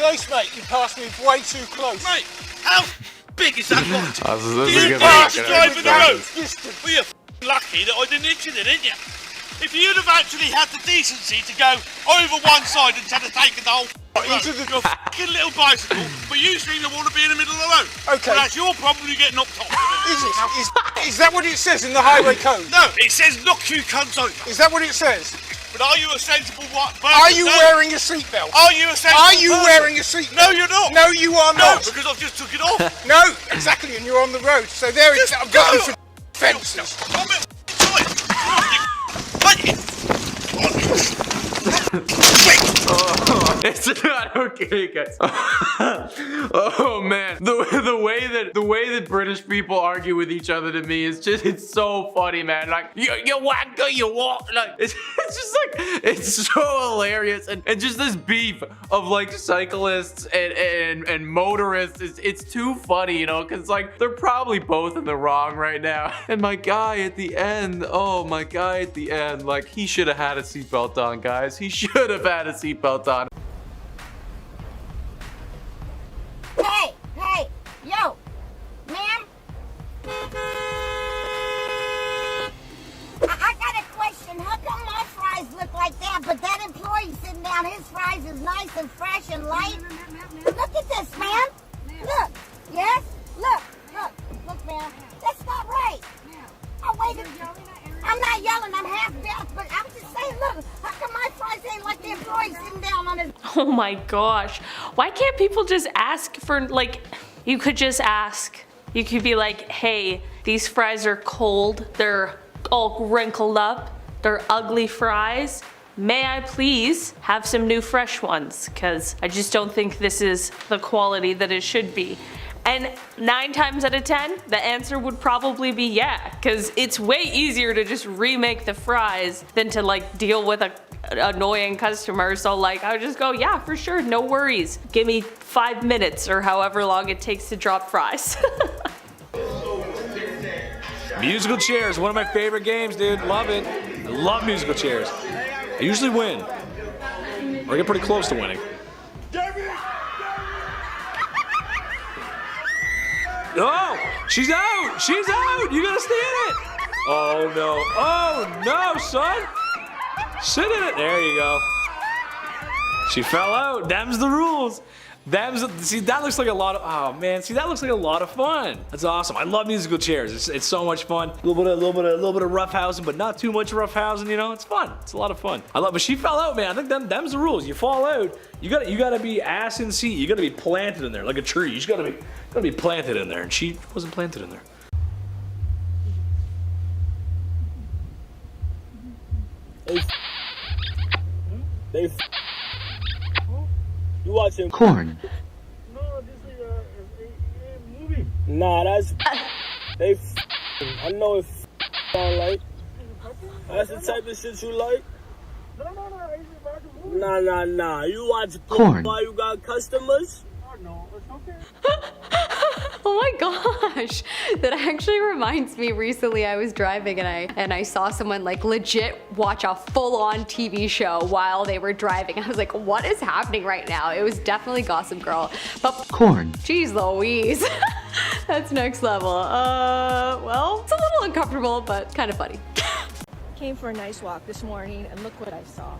close, mate. You passed me way too close. Mate, how big is that lot? You passed driving the road. Well, you're lucky that I didn't hit you, didn't you? If you'd have actually had the decency to go over one side instead of taking the whole into your fucking little bicycle, but you seem to want to be in the middle of the road. Okay. Well, that's your problem, you get knocked off. Is that what it says in the highway code? No, it says knock you cunts over. Is that what it says? But are you a sensible person? Are you wearing a seatbelt? Are you a sensible Are you person? wearing a seatbelt? No, you're not. No, you are No, not. because I've just took it off. No, exactly, and you're on the road. So there it's. I've got you for fences. I'm a It's not okay, guys. Oh man, the way that British people argue with each other to me is just—it's so funny, man. Like you wanker, you walk. Like it's just like it's so hilarious, and just this beef of like cyclists and motorists. It's too funny, you know, because like they're probably both in the wrong right now. And my guy at the end, oh my guy at the end, like he should have had a seatbelt on, guys. He should have had a seatbelt on. Hey, yo, ma'am. I got a question. How come my fries look like that, but that employee sitting down, his fries is nice and fresh and light? Look at this, ma'am. Look. Yes? Look, ma'am. That's not right. Oh, wait. I'm not yelling. I'm half deaf, but I'm just saying, look, how come my fries ain't like the employee sitting down on his... Oh my gosh. Why can't people just ask for, like, you could just ask. You could be like, hey, these fries are cold. They're all wrinkled up. They're ugly fries. May I please have some new fresh ones? Because I just don't think this is the quality that it should be. And 9 times out of 10, the answer would probably be yeah, because it's way easier to just remake the fries than to like deal with an annoying customer. So like I would just go, yeah, for sure, no worries. Give me 5 minutes or however long it takes to drop fries. Musical chairs, one of my favorite games, dude. Love it. I love musical chairs. I usually win, or I get pretty close to winning. Oh, she's out! She's out! You gotta stay in it! Oh no! Oh no, son! Sit in it. There you go. She fell out. Them's the rules. See, that looks like a lot of. Oh man, see, that looks like a lot of fun. That's awesome. I love musical chairs. It's so much fun. A little bit of roughhousing, but not too much roughhousing. You know, it's fun. It's a lot of fun. I love. But she fell out, man. I think them's the rules. You fall out, you gotta be ass in seat. You gotta be planted in there like a tree. You just gotta be planted in there, and she wasn't planted in there. You watching corn? No, this is a movie. Nah, that's they. I know it sound like. That's the type of shit you like. No. Nah. You watch corn while you got customers. Oh no, it's okay. Oh my gosh, that actually reminds me. Recently I was driving and I saw someone like legit watch a full-on TV show while they were driving. I was like, what is happening right now? It was definitely Gossip Girl, but corn. Jeez Louise. That's next level. Well, it's a little uncomfortable, but kind of funny. Came for a nice walk this morning and look what I saw.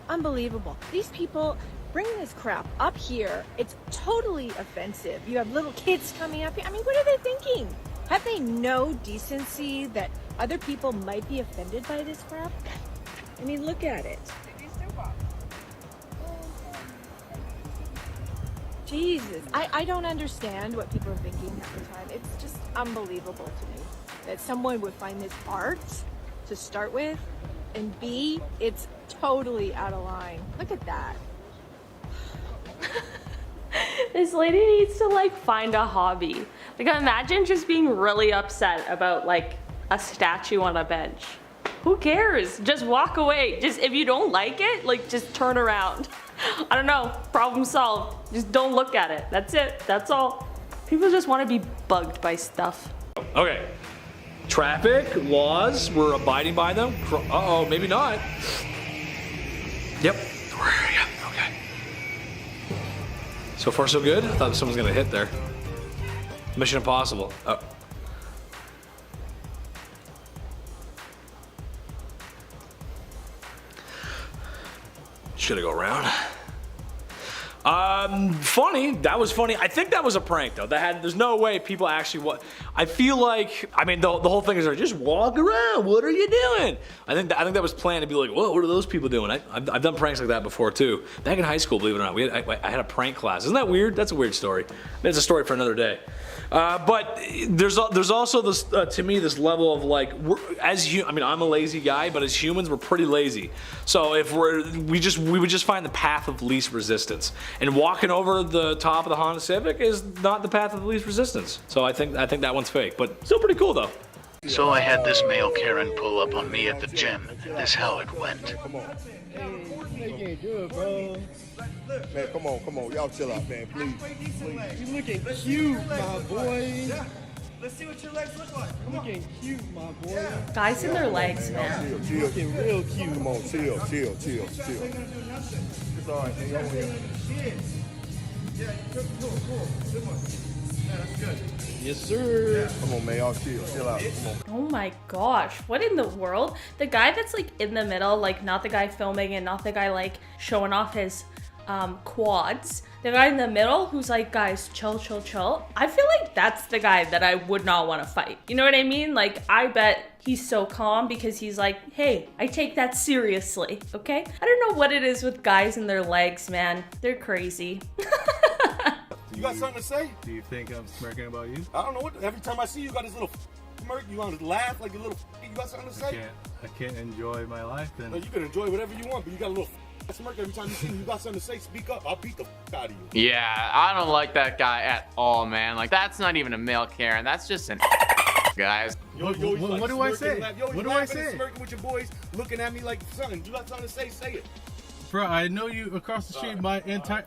Unbelievable. These people bring this crap up here. It's totally offensive. You have little kids coming up here. I mean, what are they thinking? Have they no decency that other people might be offended by this crap? I mean, look at it. Jesus. I don't understand what people are thinking at the time. It's just unbelievable to me that someone would find this art to start with, and B, it's totally out of line. Look at that. This lady needs to like find a hobby. Like imagine just being really upset about like a statue on a bench. Who cares? Just walk away. Just if you don't like it, like just turn around. I don't know, problem solved. Just don't look at it. That's it, that's all. People just want to be bugged by stuff. Okay, traffic laws, we're abiding by them. Uh-oh, maybe not. Yep, yeah, okay. So far, so good. I thought someone was gonna hit there. Mission Impossible. Oh. Should I go around? Funny. That was funny. I think that was a prank though. There's no way people actually I feel like, I mean, the whole thing is just walk around. What are you doing? I think that was planned to be like, whoa, what are those people doing? I've done pranks like that before too. Back in high school, believe it or not, I had a prank class. Isn't that weird? That's a weird story. It's a story for another day. But there's also this, to me, this level of like, I mean, I'm a lazy guy, but as humans, we're pretty lazy. So if we would just find the path of least resistance, and walking over the top of the Honda Civic is not the path of least resistance. So I think that one's fake, but still pretty cool though. So I had this male Karen pull up on me at the gym. This how it went. Man, come on, y'all chill out, man, please. You looking cute, my boy. Let's see what your legs look like. Come on. Looking cute, my boy. Guys in their legs, man. Chill. Looking real cute. Come on, chill. It's all right, man. Y'all here. Yeah, cool. That's good. Yes, sir. Come on, man, y'all chill out. Come on. Oh my gosh, what in the world? The guy that's like in the middle, like not the guy filming and not the guy like showing off his quads. The guy in the middle who's like, guys, chill. I feel like that's the guy that I would not want to fight. You know what I mean? Like, I bet he's so calm because he's like, hey, I take that seriously, okay? I don't know what it is with guys and their legs, man. They're crazy. You got something to say? Do you think I'm smirking about you? I don't know what. Every time I see you, got this little smirk. You want to laugh like a little. You got something to say? I can't enjoy my life then. No, you can enjoy whatever you want, but you got a little smirk every time you see me. You got something to say? Speak up. I'll beat the out of you. Yeah, I don't like that guy at all, man. Like, that's not even a male Karen. That's just an guys. What do I say? What do I say? Smirking with your boys, looking at me like something. You got something to say? Say it. Bro, I know you across the street. My entire.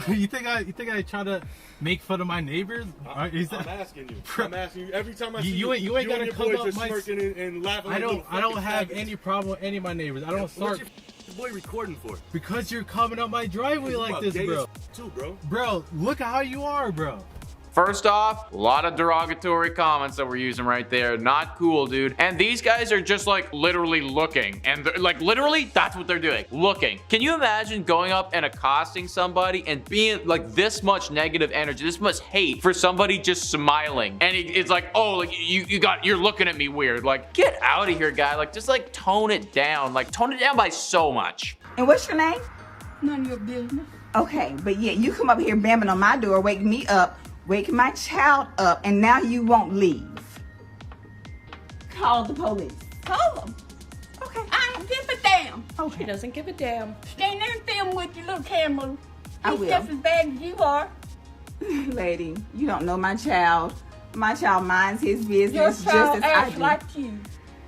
You think I try to make fun of my neighbors? I'm asking you. I'm asking you. Every time I see you, you ain't gotta come up my. And laughing. I don't have any problem with any of my neighbors. I don't start. What's your boy recording for? Because you're coming up my driveway like this, bro. Too, bro. Bro, look at how you are, bro. First off, a lot of derogatory comments that we're using right there. Not cool, dude. And these guys are just like literally looking. And they're like literally, that's what they're doing. Looking. Can you imagine going up and accosting somebody and being like this much negative energy, this much hate for somebody just smiling? And it's like, oh, like you're looking at me weird. Like, get out of here, guy. Like, just like tone it down. Like, tone it down by so much. And what's your name? None of your business. Okay, but yeah, you come up here banging on my door, wake me up, wake my child up, and now you won't leave. Call the police. Call them. Okay. I don't give a damn. Okay. She doesn't give a damn. Stand there and film with your little camera. I He's will. just as bad as you are. Lady, you don't know my child. My child minds his business Your just child as I acts do. like you.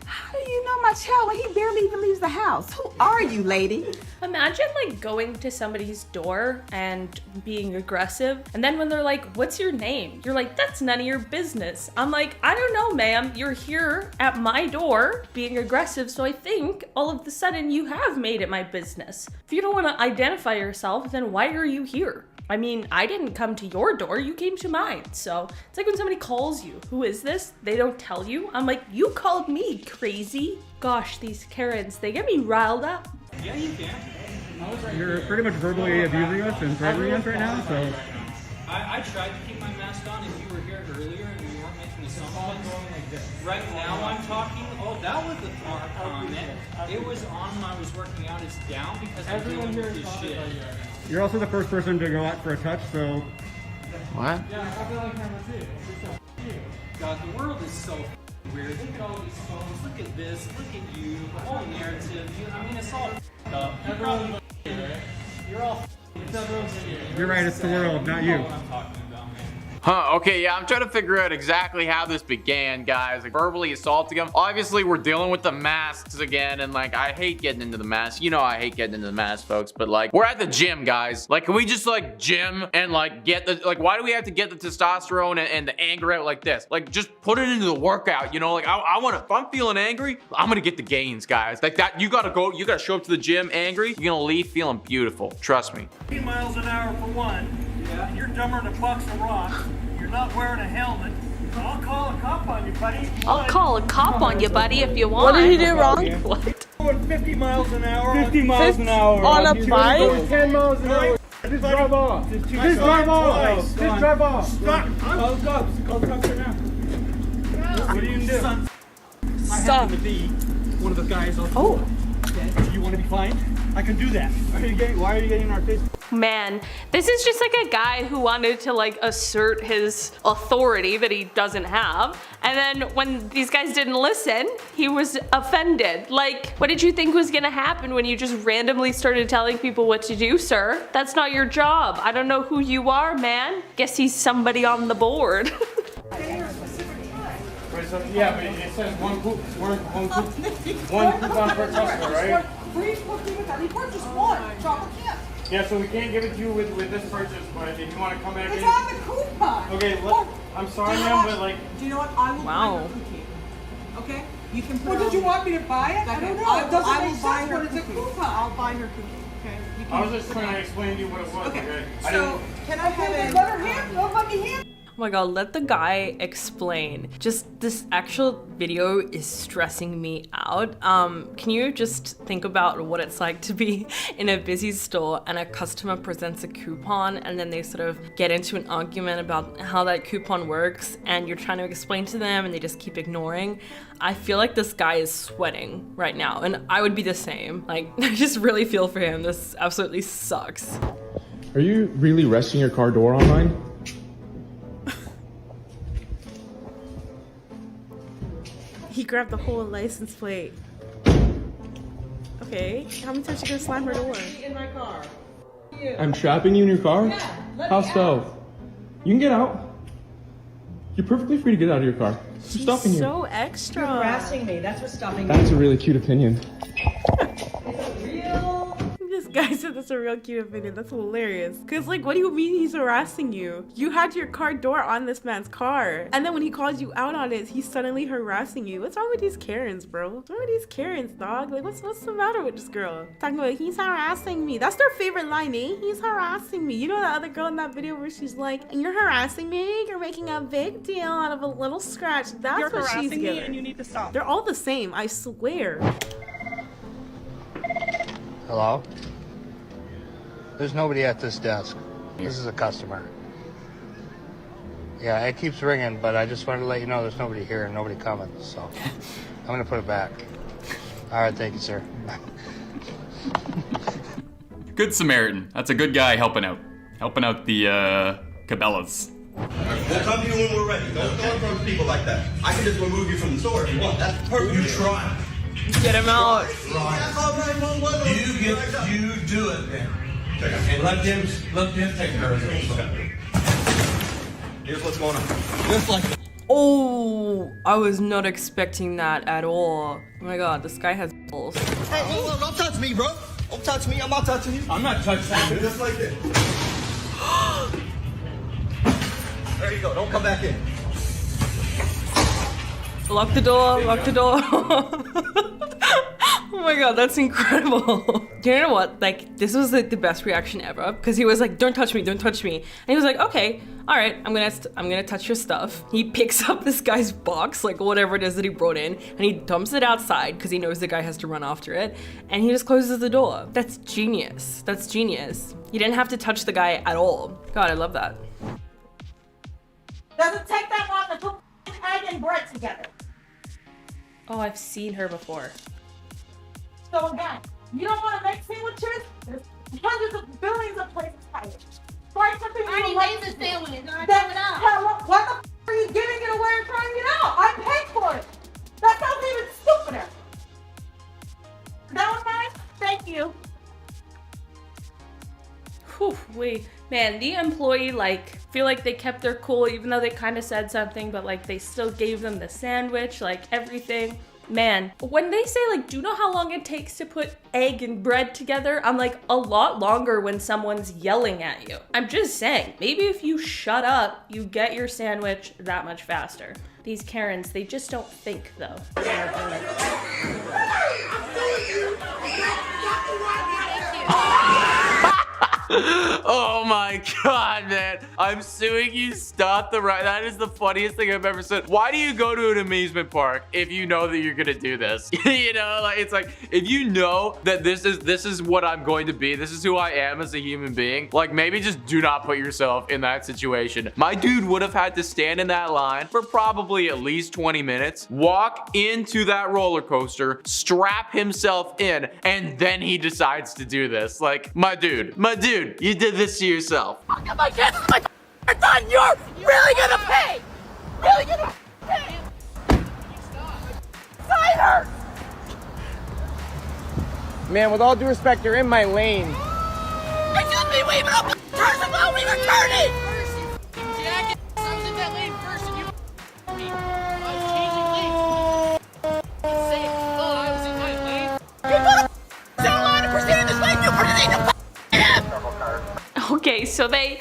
How do you know my child when he barely even leaves the house? Who are you, lady? Imagine like going to somebody's door and being aggressive, and then when they're like, what's your name? You're like, that's none of your business. I'm like, I don't know, ma'am. You're here at my door being aggressive, so I think all of a sudden you have made it my business. If you don't want to identify yourself, then why are you here? I mean, I didn't come to your door, you came to mine. So it's like when somebody calls you, who is this? They don't tell you. I'm like, you called me, crazy. Gosh, these Karens, they get me riled up. Yeah, you can. You're pretty much verbally abusing us and threatening us right now, so. I tried to keep my mask on if you were here earlier and you weren't making assumptions. Right now I'm talking, oh, that was the comment. It was on when I was working out, it's down because I'm dealing with this shit. You're also the first person to go out for a touch, so. What? Yeah, I feel like camera too. God, the world is so weird. Look at all these phones, look at this, look at you, the whole narrative. I mean, it's all up. Everyone's you're all You're right, it's the world, not you. Huh, okay, yeah, I'm trying to figure out exactly how this began, guys. Like, verbally assaulting him. Obviously, we're dealing with the masks again, and like, I hate getting into the mask. You know I hate getting into the mask, folks, but like, we're at the gym, guys. Like, can we just like gym and like get the, like, why do we have to get the testosterone and the anger out like this? Like, just put it into the workout, you know? Like, I wanna, if I'm feeling angry, I'm gonna get the gains, guys. Like that, you gotta go, you gotta show up to the gym angry, you're gonna leave feeling beautiful. Trust me. 3 miles an hour for one. and you're dumber than a box of rocks, you're not wearing a helmet, I'll call a cop on you, buddy. I'll call a cop on you, buddy, if you want. What did he do wrong? What? Going 50 miles an hour. 50 miles an hour. On a You're bike? going 10 miles an hour. Just drive off. Just drive off. Just drive off. Stop. Call the cops. Call the cops right now. What are you gonna do? I happen to be one of the guys on Oh. Okay. You want to be fined? I can do that. Why are you getting in our face? Man, this is just like a guy who wanted to like assert his authority that he doesn't have. And then when these guys didn't listen, he was offended. Like, what did you think was gonna happen when you just randomly started telling people what to do, sir? That's not your job. I don't know who you are, man. Guess he's somebody on the board. Yeah, but it says one coupon per customer, right? He purchased one chocolate chip. Yeah, so we can't give it to you with this purchase, but if you want to come back in. It's on the coupon. Okay, I'm sorry, ma'am, but like. Do you know what? I will buy your cookie. Okay? You can put well, did you want me to buy it? I don't know. It doesn't make sense, but it's a coupon. I'll buy her cookie. Okay? You can I was just trying to explain to you what it was, okay? So, can I have it? Let her hand. Don't let me hand. Oh my god, let the guy explain. Just this actual video is stressing me out. Can you just think about what it's like to be in a busy store and a customer presents a coupon and then they sort of get into an argument about how that coupon works and you're trying to explain to them and they just keep ignoring. I feel like this guy is sweating right now and I would be the same. Like, I just really feel for him. This absolutely sucks. Are you really resting your car door online? He grabbed the whole license plate. Okay, how many times are you gonna slam her door? In my car. I'm trapping you in your car? Yeah, How so? You can get out. You're perfectly free to get out of your car. She's stopping you. so extra. You're harassing me. That's what's stopping me. That's a really cute opinion. This guy said that's a real cute opinion. That's hilarious. Cause like, what do you mean he's harassing you? You had your car door on this man's car. And then when he calls you out on it, he's suddenly harassing you. What's wrong with these Karens, bro? What's wrong with these Karens, dog? Like, what's the matter with this girl? Talking about, he's harassing me. That's their favorite line, eh? He's harassing me. You know that other girl in that video where she's like, and you're harassing me? You're making a big deal out of a little scratch. That's You're what she's harassing me giving. and you need to stop. They're all the same, I swear. Hello? There's nobody at this desk. This is a customer. Yeah, it keeps ringing, but I just wanted to let you know there's nobody here and nobody coming, so I'm gonna put it back. All right, thank you, sir. Good Samaritan. That's a good guy helping out. Helping out the Cabela's. We'll come to you when we're ready. Don't go in front of people like that. I can just remove you from the store if you want. That's perfect. You try. Get him out. You do it then. And let them take care of it. Okay. Here's what's going on. Just like that. Oh, I was not expecting that at all. Oh my god, this guy has balls. Hey, hold on, don't touch me, bro. Don't touch me, I'm not touching you. I'm not touching you. Just like this. There you go, don't come back in. Lock the door, lock the door. Oh my god, that's incredible. You know what? Like, this was like the best reaction ever because he was like, don't touch me, don't touch me. And he was like, okay, all right, I'm gonna touch your stuff. He picks up this guy's box, like whatever it is that he brought in, and he dumps it outside because he knows the guy has to run after it. And he just closes the door. That's genius. That's genius. You didn't have to touch the guy at all. God, I love that. Doesn't take that long to put egg and bread together. Oh, I've seen her before. So again, you don't want to make sandwiches? There's hundreds of billions of places for it. Find something you like. made the sandwich. What the f are you giving it away and trying it out? I paid for it. That sounds even stupider. That was mine? Thank you. Whew, wait, man, the employee, like, feel like they kept their cool even though they kind of said something, but like they still gave them the sandwich, like everything. Man, when they say like, do you know how long it takes to put egg and bread together? I'm like, a lot longer when someone's yelling at you. I'm just saying, maybe if you shut up, you get your sandwich that much faster. These Karens, they just don't think though. Oh my god, man. man. I'm suing you. Stop the ride. That is the funniest thing I've ever said. Why do you go to an amusement park if you know that you're gonna do this? You know, like it's like if you know that this is what I'm going to be, this is who I am as a human being, like maybe just do not put yourself in that situation. My dude would have had to stand in that line for probably at least 20 minutes, walk into that roller coaster, strap himself in, and then he decides to do this. Like, my dude, you did this to yourself. If I get my done, you're really gonna pay! Really gonna pay! Side hurts! Man, with all due respect, you're in my lane. Excuse me, wait a minute! First of all, we return it! Jacket, I was in that lane first and you me. I was changing lanes. Say, oh, I was in my lane. You put a center line and proceed in this lane, you proceed to Okay, so they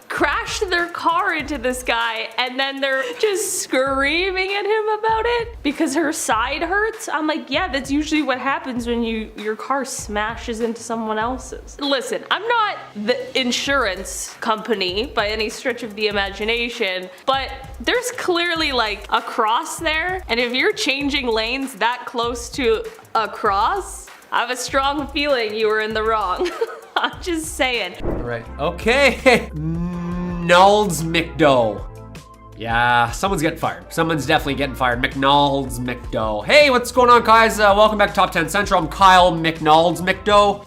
crashed their car into this guy and then they're just screaming at him about it because her side hurts. I'm like, yeah, that's usually what happens when your car smashes into someone else's. Listen, I'm not the insurance company by any stretch of the imagination, but there's clearly like a cross there, and if you're changing lanes that close to a cross, I have a strong feeling you were in the wrong. I'm just saying. All right, okay. McNald's McDo. Yeah, someone's getting fired. Someone's definitely getting fired. McNald's McDo. Hey, what's going on, guys? Welcome back to Top 10 Central. I'm Kyle McNald's McDo.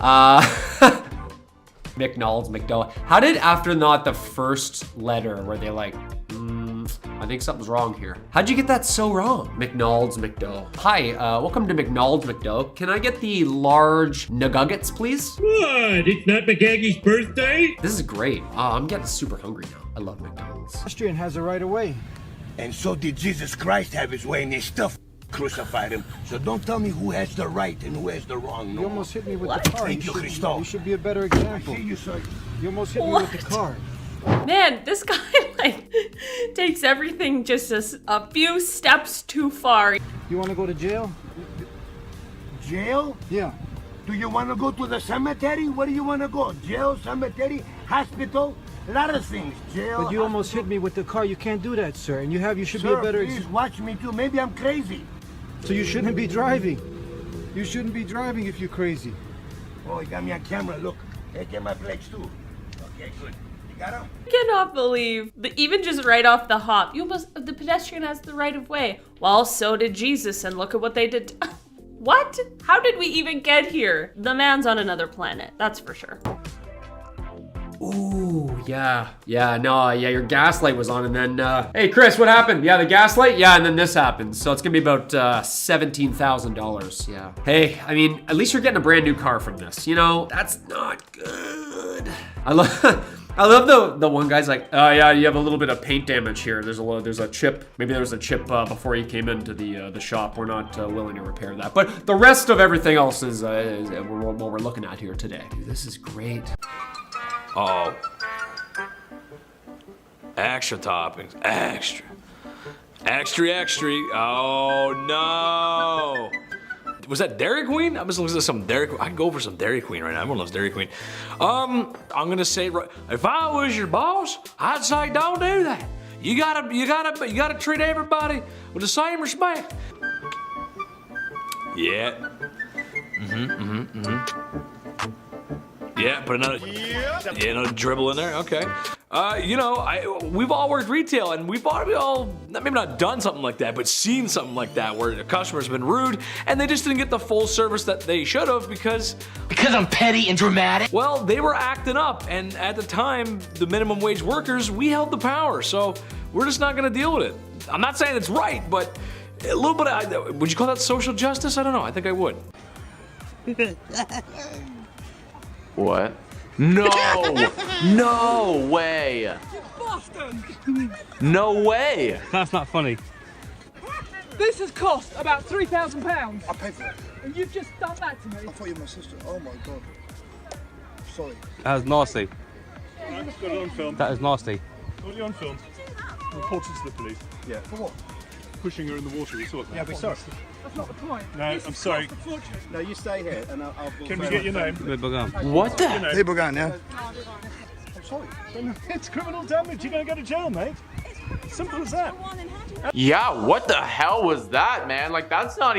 McNald's McDo. How did after not the first letter were they like, I think something's wrong here. How'd you get that so wrong? McNald's McDo. Hi, welcome to McNald's McDo. Can I get the large nuggets, please? What? It's not McGaggy's birthday? This is great. I'm getting super hungry now. I love McDonald's. Pedestrian has the right of way. And so did Jesus Christ have his way, and they still crucified him. So don't tell me who has the right and who has the wrong. No. You almost hit me with the car. Thank you, Christo. You should be a better example. I see you, sir. You almost hit me with the car. Man, this guy like takes everything just a few steps too far. You want to go to jail? Jail? Yeah. Do you want to go to the cemetery? Where do you want to go? Jail, cemetery, hospital? A lot of things. Jail. But you almost hit me with the car. You can't do that, sir. And you should be a better. Please watch me too. Maybe I'm crazy. So you shouldn't be driving. You shouldn't be driving if you're crazy. Oh, you got me on camera. Look, I get my plates too. Okay, good. I cannot believe that even just right off the hop, the pedestrian has the right of way. Well, so did Jesus, and look at what they did. What? How did we even get here? The man's on another planet, that's for sure. Ooh, yeah. Yeah, your gas light was on, and then, hey, Chris, what happened? Yeah, the gas light? Yeah, and then this happened. So it's gonna be about $17,000, yeah. Hey, I mean, at least you're getting a brand new car from this, you know? That's not good. I love the one guy's like, oh yeah, you have a little bit of paint damage here. There's a chip. Maybe there was a chip before you came into the shop. We're not willing to repair that. But the rest of everything else is what we're looking at here today. Dude, this is great. Oh. Extra toppings. Extra. Extra. Oh no. Was that Dairy Queen? I'm just looking at some Dairy Queen. I can go for some Dairy Queen right now. Everyone loves Dairy Queen. I'm gonna say, if I was your boss, I'd say don't do that. You gotta treat everybody with the same respect. Yeah. Yeah, put another dribble in there. Okay. You know, we've all worked retail, and we've probably all maybe not done something like that, but seen something like that where the customer's been rude and they just didn't get the full service that they should have because I'm petty and dramatic. Well, they were acting up, and at the time, the minimum wage workers, we held the power, so we're just not gonna deal with it. I'm not saying it's right, but a little bit of, would you call that social justice? I don't know. I think I would. What? No way. No way. That's not funny. This has cost about £3,000. I paid for it. And you've just done that to me. I thought you were my sister. Oh my God. Sorry. That is nasty. Got it on film. That is nasty. Got it on film. Reported to the police. Yeah. For what? Pushing her in the water. We saw that. Yeah, but sorry. That's not the point. No, I'm sorry. No, you stay here and I'll Can we get your name? What the? Hey, Bogan, yeah? sorry. It's criminal damage. You're gonna go to jail, mate. Simple as that. Yeah, what the hell was that, man? Like, that's not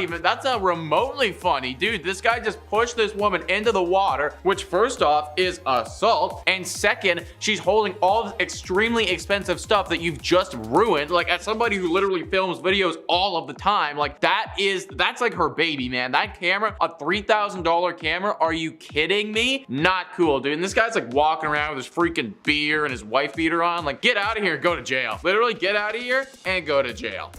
remotely funny. Dude, this guy just pushed this woman into the water, which first off is assault, and second, she's holding all this extremely expensive stuff that you've just ruined. Like, as somebody who literally films videos all of the time, like, that's like her baby, man. That camera, a $3,000 camera, are you kidding me? Not cool, dude. And this guy's like walking around with his freaking beer and his wife beater on. Like, get out of here and go to jail. Literally get out of here and go to jail.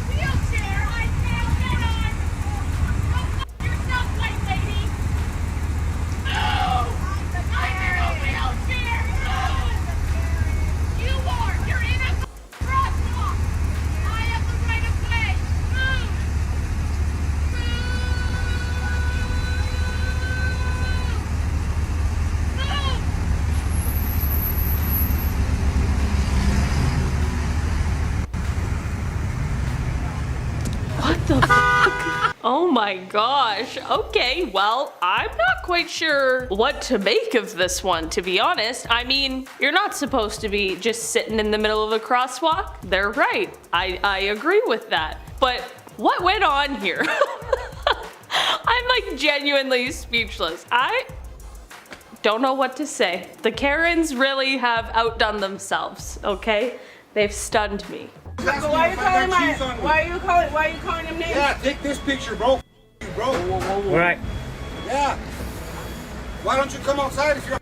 Oh my gosh. Okay, well, I'm not quite sure what to make of this one, to be honest. I mean, you're not supposed to be just sitting in the middle of a crosswalk. They're right. I agree with that. But what went on here? I'm like genuinely speechless. I don't know what to say. The Karens really have outdone themselves, okay? They've stunned me. So why are you calling him names? Yeah, take this picture, bro. Bro. All right. Yeah. Why don't you come outside if you're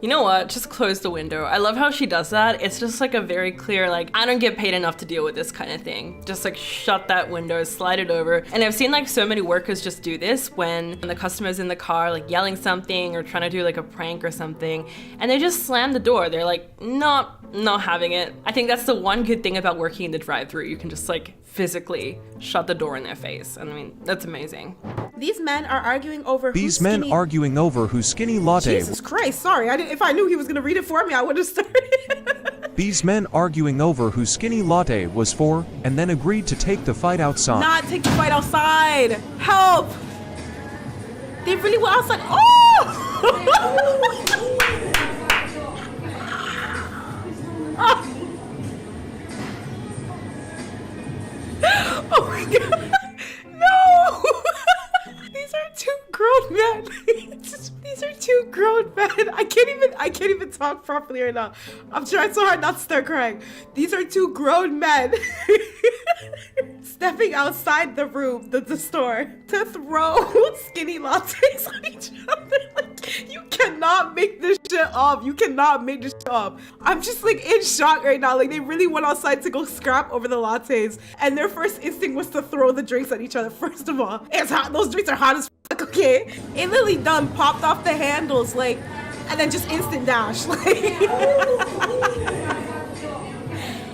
You know what? Just close the window. I love how she does that. It's just like a very clear, like, I don't get paid enough to deal with this kind of thing. Just like shut that window, slide it over. And I've seen like so many workers just do this when the customer's in the car, like yelling something or trying to do like a prank or something. And they just slam the door. They're like, not having it. I think that's the one good thing about working in the drive-thru. You can just like physically shut the door in their face. I mean, that's amazing. These men are arguing over These men arguing over whose skinny latte. Jesus Christ, sorry. If I knew he was gonna read it for me, I would have started. These men arguing over whose skinny latte was for, and then agreed to take the fight outside. Not take the fight outside. Help! They really went outside. Oh! Oh my god. No! These are two grown men. These are two grown men. I can't even talk properly right now. I'm trying so hard not to start crying. These are two grown men stepping outside the room, the store, to throw skinny lattes on each other. Like, you cannot make this shit up. You cannot make this shit up. I'm just like in shock right now. Like, they really went outside to go scrap over the lattes, and their first instinct was to throw the drinks at each other. First of all, it's hot. Those drinks are hot as fuck, okay? It literally done popped off the handles, like, and then just instant dash. Like,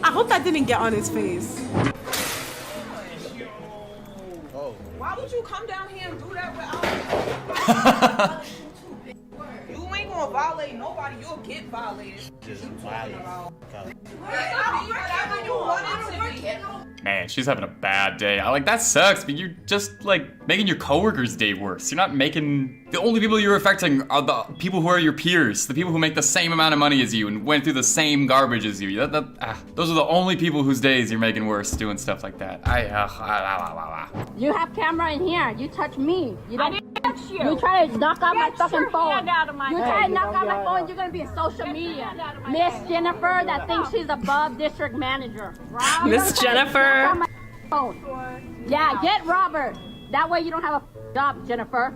I hope that didn't get on his face. Why would you come down here and do that without You ain't gonna violate nobody, you'll get violated. Just violate. Whatever you want it to be. Man, she's having a bad day. Like, that sucks, but you're just like making your coworkers' day worse. You're not making... The only people you're affecting are the people who are your peers, the people who make the same amount of money as you and went through the same garbage as you. Those are the only people whose days you're making worse doing stuff like that. You have camera in here. You touch me. I didn't touch you. You try to knock out my fucking phone. Out of my You try to knock out my phone, you're gonna be in social media. Miss Jennifer that thinks she's above district manager. Miss Jennifer. Phone. Yeah, get Robert. That way you don't have a job, Jennifer.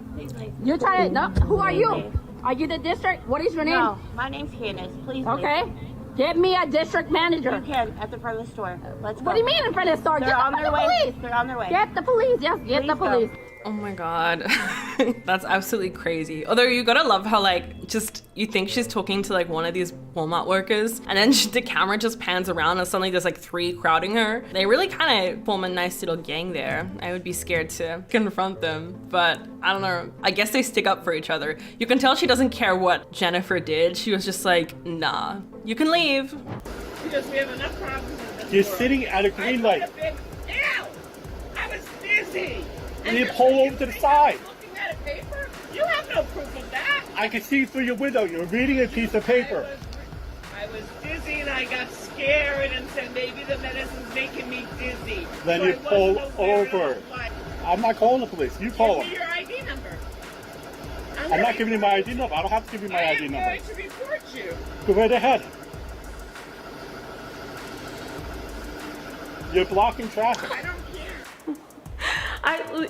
You try to. No, who are you? Are you the district? What is your name? No, my name's Candace. Please. Okay. Leave. Get me a district manager. You can at the front of the store. Let's go. What do you mean in front of the store? They're on their way. They're on their way. Get the police. Yes, get the police. Oh my god. That's absolutely crazy. Although you gotta love how like just you think she's talking to like one of these Walmart workers and then the camera just pans around and suddenly there's like 3 crowding her. They really kind of form a nice little gang there. I would be scared to confront them, but I don't know. I guess they stick up for each other. You can tell she doesn't care what Jennifer did. She was just like, nah, you can leave. Because we have enough problems. You're sitting at a green light. Ew! I was busy. You need to pull over to the side. Looking at a paper? You have no proof of that. I can see through your window. You're reading a piece of paper. I was dizzy and I got scared and said maybe the medicine's making me dizzy. Then So you I wasn't pull aware over. of what- I'm not calling the police. You call Give me them. your ID number. I'm not giving you my ID number. I don't have to give you my ID I'm number. going to report you. Go right ahead. You're blocking traffic.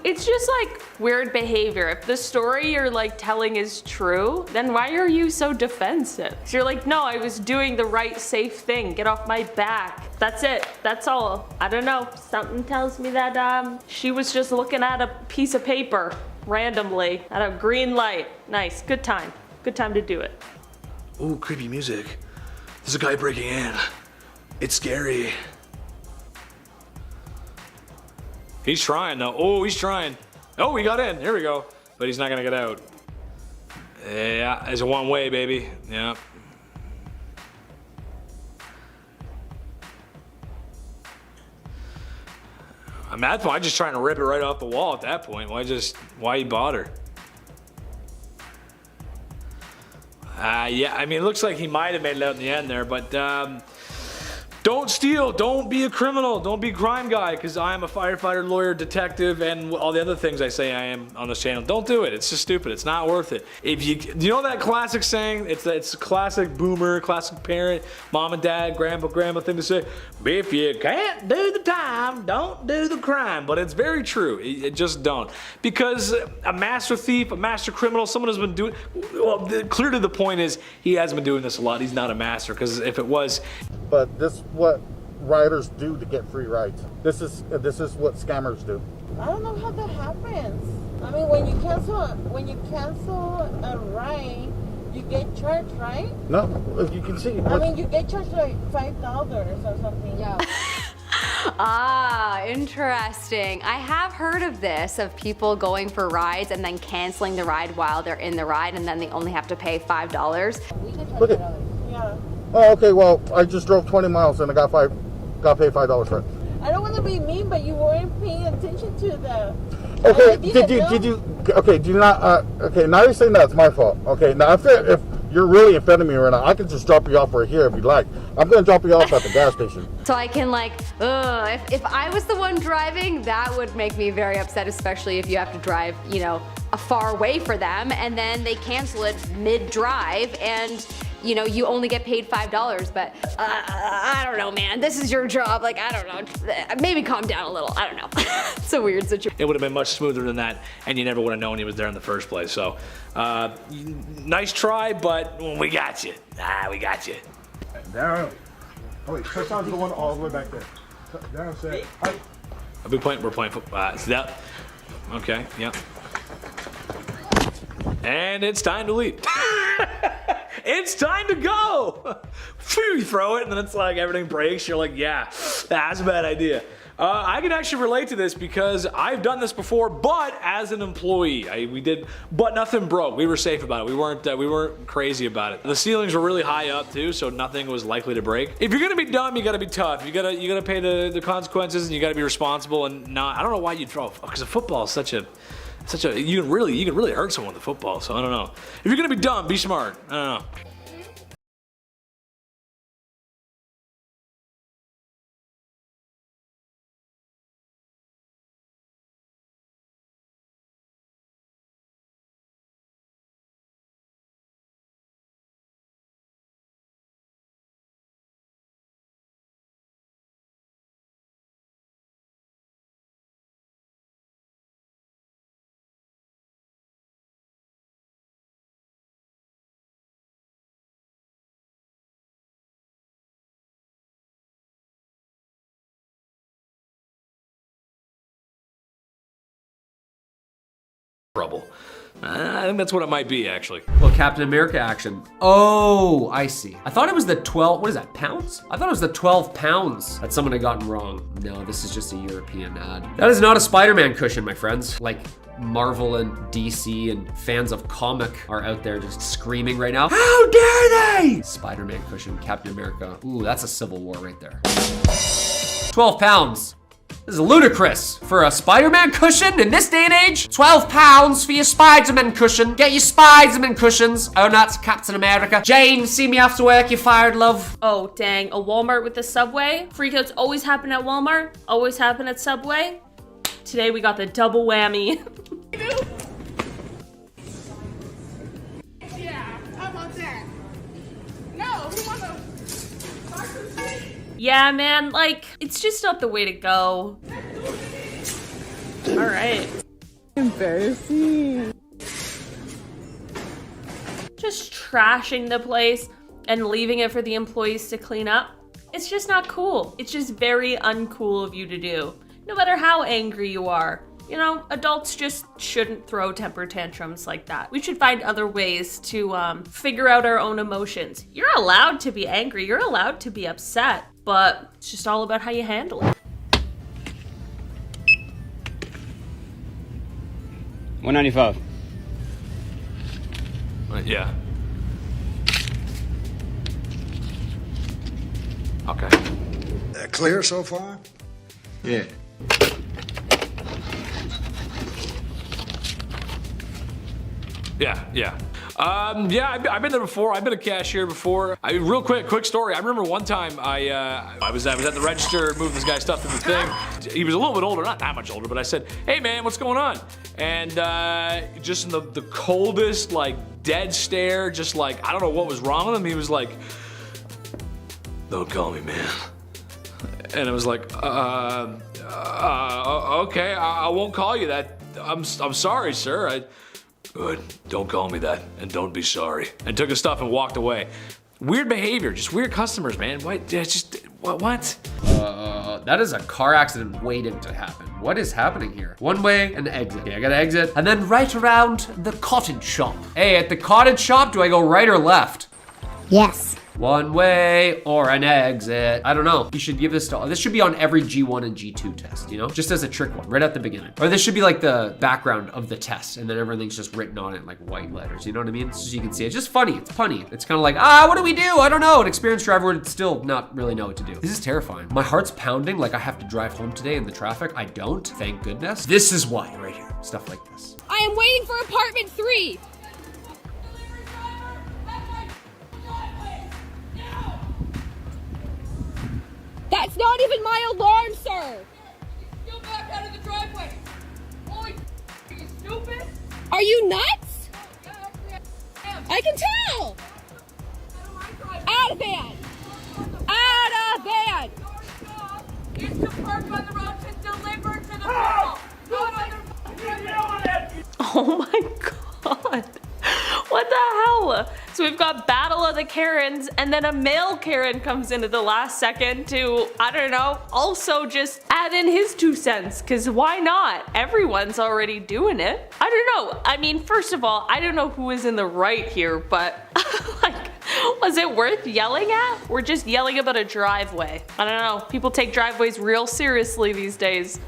It's just like weird behavior. If the story you're like telling is true, then why are you so defensive? So you're like, no, I was doing the right safe thing. Get off my back. That's it. That's all. I don't know. Something tells me that she was just looking at a piece of paper randomly at a green light. Nice. Good time. Good time to do it. Ooh, creepy music. There's a guy breaking in. It's scary. He's trying though. Oh, he's trying. Oh, he got in. Here we go. But he's not gonna get out. Yeah, it's a one way, baby. Yeah. I'm at that point, I'm just trying to rip it right off the wall at that point. Why you bother? Yeah, I mean, it looks like he might have made it out in the end there, but don't steal, don't be a criminal, don't be a crime guy, because I am a firefighter, lawyer, detective, and all the other things I say I am on this channel. Don't do it. It's just stupid. It's not worth it. Do you know that classic saying? It's a classic boomer, classic parent, mom and dad, grandma thing to say. If you can't do the time, don't do the crime. But it's very true. It just don't. Because a master thief, a master criminal, someone who's been doing, well, clearly the point is he hasn't been doing this a lot. He's not a master, because if it was. But this is what riders do to get free rides. This is what scammers do. I don't know how that happens. I mean, when you cancel a ride, you get charged, right? No, if you can see. I mean, you get charged like $5 or something. Yeah. Ah, interesting. I have heard of this, of people going for rides and then canceling the ride while they're in the ride, and then they only have to pay $5. Look at. Yeah. Oh, okay. Well, I just drove 20 miles and I got paid $5 for it. I don't want to be mean, but you weren't paying attention to the. Okay, did you? Okay, do you not? Okay, now you're saying that's my fault. Okay, now if you're really offending me right now, I can just drop you off right here if you'd like. I'm gonna drop you off at the gas station. So I can like, if I was the one driving, that would make me very upset, especially if you have to drive, you know, a far away for them, and then they cancel it mid-drive, and you know, you only get paid $5, but I don't know, man. This is your job. Like, I don't know. Maybe calm down a little. I don't know. It's a weird situation. It would have been much smoother than that, and you never would have known he was there in the first place. So, nice try, but we got you. We got you. Darren. Oh wait, touchdown's going all the way back there. Darren said, hi. We're playing football. Okay, yep. And it's time to leave. It's time to go. You throw it, and then it's like everything breaks. You're like, yeah, that's a bad idea. I can actually relate to this because I've done this before, but as an employee, we did, but nothing broke. We were safe about it. We weren't crazy about it. The ceilings were really high up too, so nothing was likely to break. If you're gonna be dumb, you gotta be tough. You gotta pay the consequences, and you gotta be responsible and not. I don't know why you'd throw, because football is such a. You can really hurt someone with football. So I don't know. If you're gonna be dumb, be smart. I don't know. Trouble. I think that's what it might be, actually. Well, Captain America action. Oh, I see. I thought it was the 12, what is that, pounds? I thought it was the 12 pounds that someone had gotten wrong. No, this is just a European ad. That is not a Spider-Man cushion, my friends. Like, Marvel and DC and fans of comic are out there just screaming right now. How dare they! Spider-Man cushion, Captain America. Ooh, that's a civil war right there. 12 pounds. This is ludicrous. For a Spider-Man cushion in this day and age, 12 pounds for your Spider-Man cushion. Get your Spider-Man cushions. Oh, not Captain America. Jane, see me after work, you fired, love. Oh, dang, a Walmart with the Subway? Freakouts always happen at Walmart, always happen at Subway. Today we got the double whammy. Yeah, how about that? No, we want to start some shit. Yeah, man, like, it's just not the way to go. Alright. Embarrassing. Just trashing the place and leaving it for the employees to clean up. It's just not cool. It's just very uncool of you to do. No matter how angry you are. You know, adults just shouldn't throw temper tantrums like that. We should find other ways to figure out our own emotions. You're allowed to be angry, you're allowed to be upset, but it's just all about how you handle it. 195. Yeah. Okay. Clear so far? Yeah. Yeah. Yeah, I've been there before. I've been a cashier before. Real quick story. I remember one time I was at the register moving this guy's stuff to the thing. He was a little bit older, not that much older, but I said, "Hey man, what's going on?" And just in the coldest, like dead stare, just like I don't know what was wrong with him. He was like, "Don't call me man." And I was like, okay, I won't call you that. I'm sorry, sir. Good, don't call me that, and don't be sorry. And took his stuff and walked away. Weird behavior, just weird customers, man. What? That is a car accident waiting to happen. What is happening here? One way and exit. Okay, I gotta exit. And then right around the cottage shop. Hey, at the cottage shop, do I go right or left? Yes. One way or an exit. I don't know. You should give this to, this should be on every G1 and G2 test, you know? Just as a trick one, right at the beginning. Or this should be like the background of the test and then everything's just written on it like white letters, you know what I mean? So you can see, it's just funny, it's punny. It's kind of like, what do we do? I don't know. An experienced driver would still not really know what to do. This is terrifying. My heart's pounding like I have to drive home today in the traffic. I don't, thank goodness. This is why, right here, stuff like this. I am waiting for apartment 3. That's not even my alarm, sir. Go back out of the driveway. Holy, are you stupid? Are you nuts? I can tell. Out of van. Out of van. It's to park on the road to deliver to the people. Not on the Oh my god. What the hell? So we've got Battle of the Karens, and then a male Karen comes in at the last second to, I don't know, also just add in his 2 cents, because why not? Everyone's already doing it. I don't know. I mean, first of all, I don't know who is in the right here, but like, was it worth yelling at? We're just yelling about a driveway. I don't know. People take driveways real seriously these days.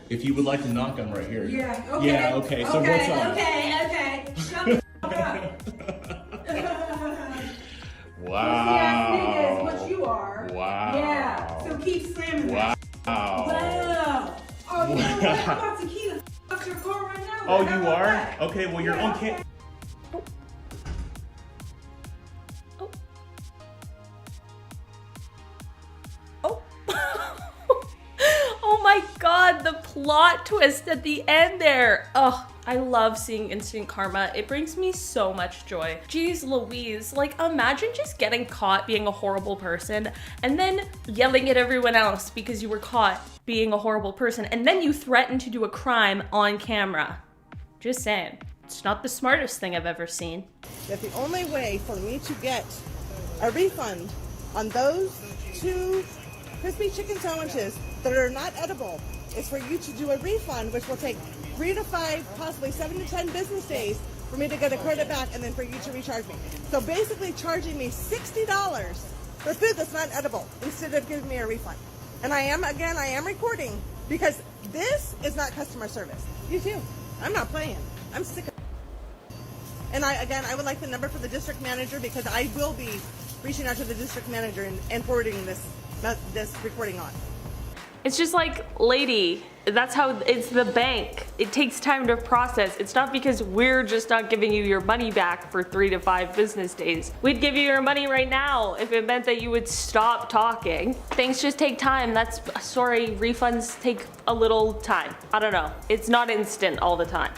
If you would like to knock on right here. Yeah, okay. Yeah, okay, so what's on? Okay. Shut the fuck up. Wow. That's what you are. Wow. Yeah, so keep slamming that. Wow. Oh, you know what? I'm about to key the fuck your car right now. Oh, How you about are? that? Okay, well, you're on camera. Oh my god, the plot twist at the end there. Oh, I love seeing instant karma. It brings me so much joy. Jeez Louise, like imagine just getting caught being a horrible person and then yelling at everyone else because you were caught being a horrible person and then you threaten to do a crime on camera. Just saying. It's not the smartest thing I've ever seen. That the only way for me to get a refund on those 2 crispy chicken sandwiches that are not edible is for you to do a refund, which will take 3 to 5, possibly 7 to 10 business days for me to get a credit back and then for you to recharge me. So basically charging me $60 for food that's not edible instead of giving me a refund. And I am recording because this is not customer service. You too. I'm not playing. I'm sick of it. And I would like the number for the district manager because I will be reaching out to the district manager and forwarding this recording on. It's just like, lady, that's how it's the bank. It takes time to process. It's not because we're just not giving you your money back for 3 to 5 business days. We'd give you your money right now if it meant that you would stop talking. Things just take time. That's, sorry, refunds take a little time. I don't know. It's not instant all the time.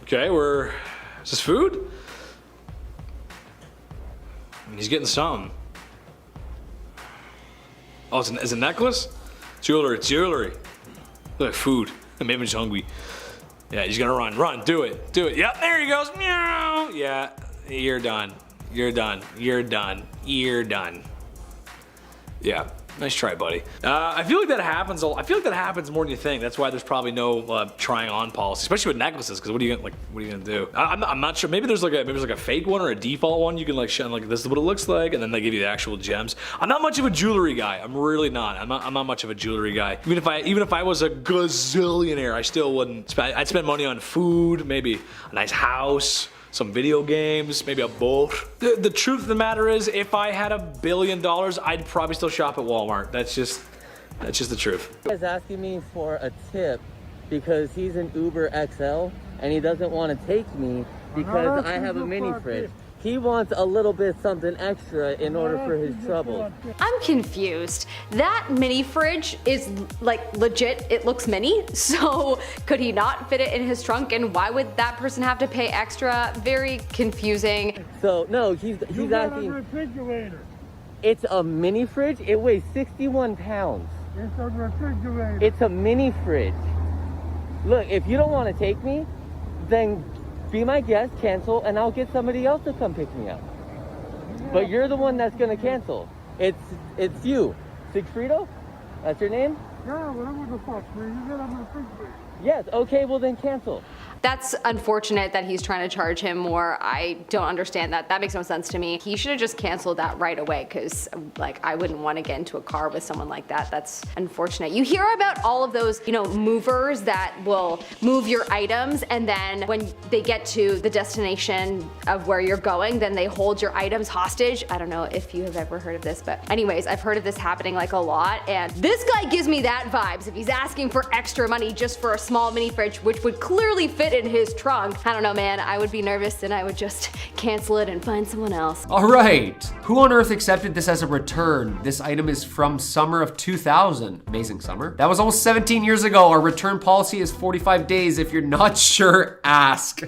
Okay, is this food? He's getting some. Oh, it's a necklace? Jewelry. Look, food. Maybe he's hungry. Yeah, he's gonna run, do it. Yep, there he goes, meow. Yeah, you're done. Yeah, nice try, buddy. I feel like that happens more than you think. That's why there's probably no trying on policy, especially with necklaces. Because what are you gonna do? I'm not sure. Maybe there's like a fake one or a default one. You can like show like this is what it looks like, and then they give you the actual gems. I'm not much of a jewelry guy. I'm really not. I'm not much of a jewelry guy. Even if I was a gazillionaire, I still wouldn't. I'd spend money on food, maybe a nice house, some video games, maybe a boat. The truth of the matter is, if I had $1 billion, I'd probably still shop at Walmart. That's just the truth. He's asking me for a tip because he's an Uber XL and he doesn't want to take me because I have a mini fridge. He wants a little bit something extra in order for his trouble. I'm confused. That mini fridge is like legit, it looks mini, so could he not fit it in his trunk, and why would that person have to pay extra? Very confusing. So no, he's asking. Refrigerator. It's a mini fridge, it weighs 61 pounds. It's a refrigerator. It's a mini fridge. Look, if you don't want to take me, then be my guest, cancel, and I'll get somebody else to come pick me up. But you're the one that's gonna cancel. It's you. Sigfrido? That's your name? Yeah, whatever the fuck, man. You get on the refrigerator. Yes, okay, well then cancel. That's unfortunate that he's trying to charge him more. I don't understand that. That makes no sense to me. He should have just canceled that right away, because like I wouldn't want to get into a car with someone like that. That's unfortunate. You hear about all of those, movers that will move your items, and then when they get to the destination of where you're going, then they hold your items hostage. I don't know if you have ever heard of this, but anyways, I've heard of this happening like a lot, and this guy gives me that vibes. If he's asking for extra money just for a small mini fridge, which would clearly fit in his trunk, I don't know, man. I would be nervous and I would just cancel it and find someone else. All right, who on earth accepted this as a return? This item is from summer of 2000. Amazing summer. That was almost 17 years ago. Our return policy is 45 days. If you're not sure, ask.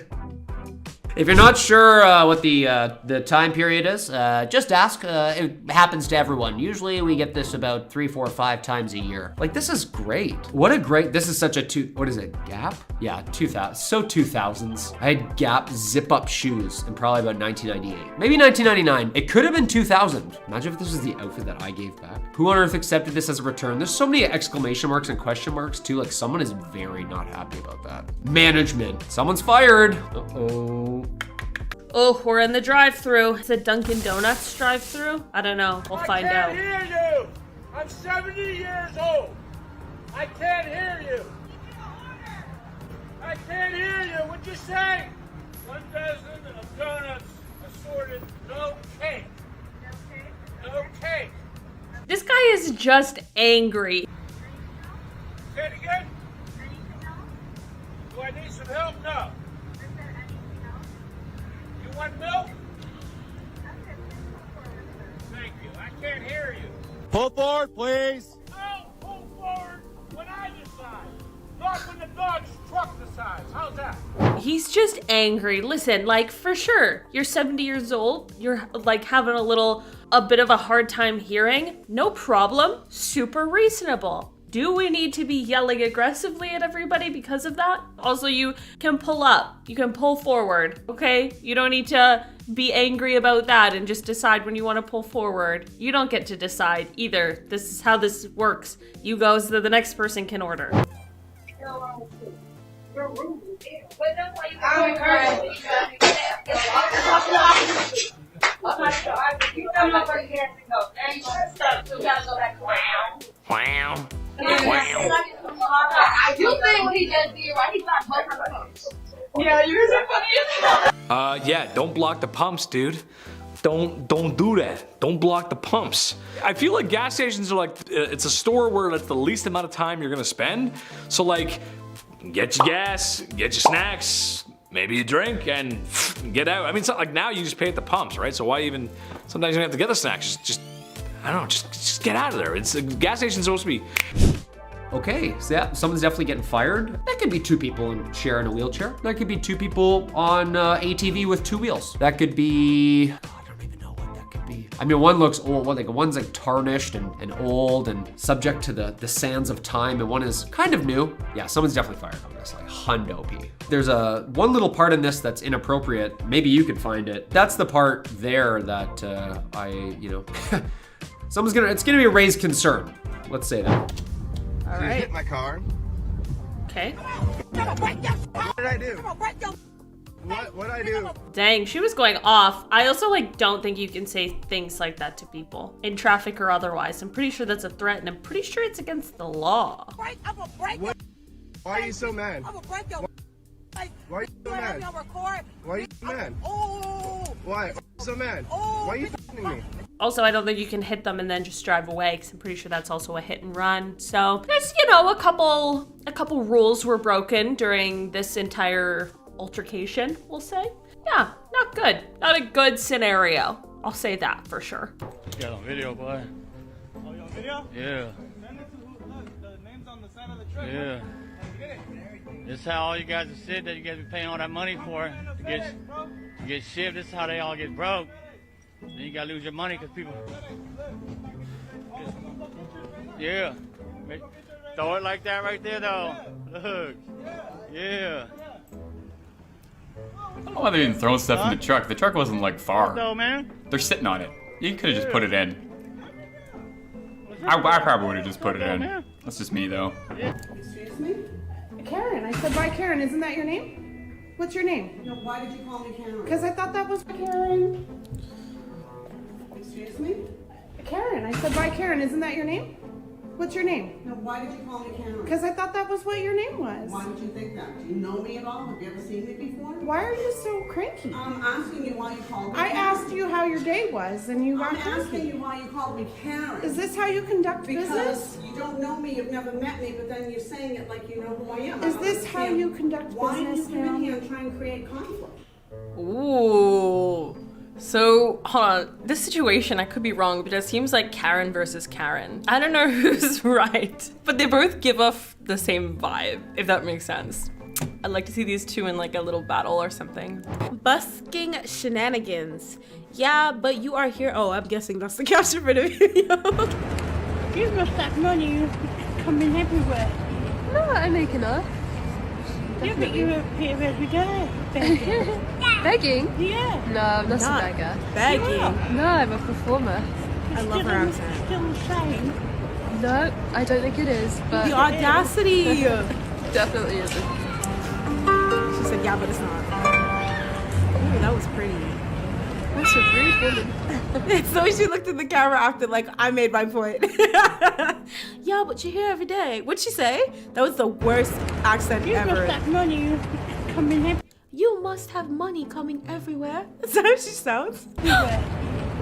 If you're not sure what the time period is, just ask. It happens to everyone. Usually we get this about 3, 4, 5 times a year. Like, this is great. This is such a what is it, Gap? Yeah, 2000, so 2000s. I had Gap zip-up shoes in probably about 1998. Maybe 1999. It could have been 2000. Imagine if this was the outfit that I gave back. Who on earth accepted this as a return? There's so many exclamation marks and question marks too. Like, someone is very not happy about that. Management. Someone's fired. Uh-oh. Oh, we're in the drive-thru. It's a Dunkin' Donuts drive-thru? I don't know. We'll find out. I can't hear you. I'm 70 years old. I can't hear you. I can't hear you. What'd you say? 1 dozen of donuts assorted. No cake. No cake. This guy is just angry. Say it again. Do I need some help? No. You want milk? Thank you. I can't hear you. Pull forward, please. I'll pull forward when I decide. Not when the dog's truck decides. How's that? He's just angry. Listen, like, for sure, you're 70 years old. You're like having a bit of a hard time hearing. No problem. Super reasonable. Do we need to be yelling aggressively at everybody because of that? Also, you can pull up, you can pull forward, okay? You don't need to be angry about that and just decide when you want to pull forward. You don't get to decide either. This is how this works. You go so the next person can order. Wow. I do think what he did to you, right? He's not microphones. Yeah, yours are funny as hell. Yeah, don't block the pumps, dude. Don't do that. Don't block the pumps. I feel like gas stations are like, it's a store where that's the least amount of time you're gonna spend. So like, get your gas, get your snacks, maybe a drink, and get out. I mean, it's not like now you just pay at the pumps, right? So why even, sometimes you don't have to get the snacks, just I don't know, just get out of there. It's a gas station's supposed to be. Okay, so yeah, someone's definitely getting fired. That could be 2 people sharing a wheelchair. That could be 2 people on ATV with 2 wheels. That could be, I don't even know what that could be. I mean, one looks old, one's like tarnished and old and subject to the sands of time, and one is kind of new. Yeah, someone's definitely fired on this, like hundo P. There's one little part in this that's inappropriate. Maybe you could find it. That's the part there that it's gonna be a raised concern. Let's say that. All right. You hit my car. Okay. What did I do? What I do? Dang, she was going off. I also don't think you can say things like that to people in traffic or otherwise. I'm pretty sure that's a threat, and I'm pretty sure it's against the law. What? Why are you so mad? Why are you so mad? Why are you so mad? Why are you so mad? Why are you threatening me? Also, I don't think you can hit them and then just drive away, because I'm pretty sure that's also a hit and run. So there's, a couple rules were broken during this entire altercation, we'll say. Yeah, not good. Not a good scenario. I'll say that for sure. You got on video, boy. Oh, you on video? Yeah. Send it to, look, the name's on the side of the truck. Yeah. This is how all you guys have said that you guys be paying all that money for to get shipped. This is how they all get broke. Then you gotta lose your money because people. Yeah. Throw it like that right there, though. Look. Yeah. I don't know why they didn't throw stuff in the truck. The truck wasn't far. Though, man. They're sitting on it. You could have just put it in. I probably would have just put it in. That's just me, though. Excuse me? Karen, I said, bye, Karen. Isn't that your name? What's your name? No, why did you call me Karen? Because I thought that was Karen. Excuse me? Karen, I said, bye, Karen. Isn't that your name? What's your name? No, why did you call me Karen? Because I thought that was what your name was. Why did you think that? Do you know me at all? Have you ever seen me before? Why are you so cranky? I'm asking you why you called me I Karen. asked you how your day was, and you got I'm asking you why you called me Karen. Is this how you conduct because business? You don't know me, you've never met me, but then you're saying it like you know who I am. Is this how you conduct why business? Why do you come in here and try and create conflict? Ooh. So, hold on. This situation, I could be wrong, but it seems like Karen versus Karen. I don't know who's right, but they both give off the same vibe, if that makes sense. I'd like to see these two in a little battle or something. Busking shenanigans. Yeah, but you are here. Oh, I'm guessing that's the caption for the video. You must have money coming everywhere. No, I make enough. Yeah, but you appear every day. Begging. Begging? Yeah. No, I'm not Not a beggar. begging. No, I'm a performer. I love her accent. Still the same. No, I don't think it is, but... The audacity! Definitely isn't. She said, yeah, but it's not. Ooh, that was pretty. That's a rude woman. So she looked at the camera after, I made my point. Yeah, but you're here every day. What'd she say? That was the worst accent You ever. must have money coming everywhere. You must have money coming everywhere. Is that how she sounds? No,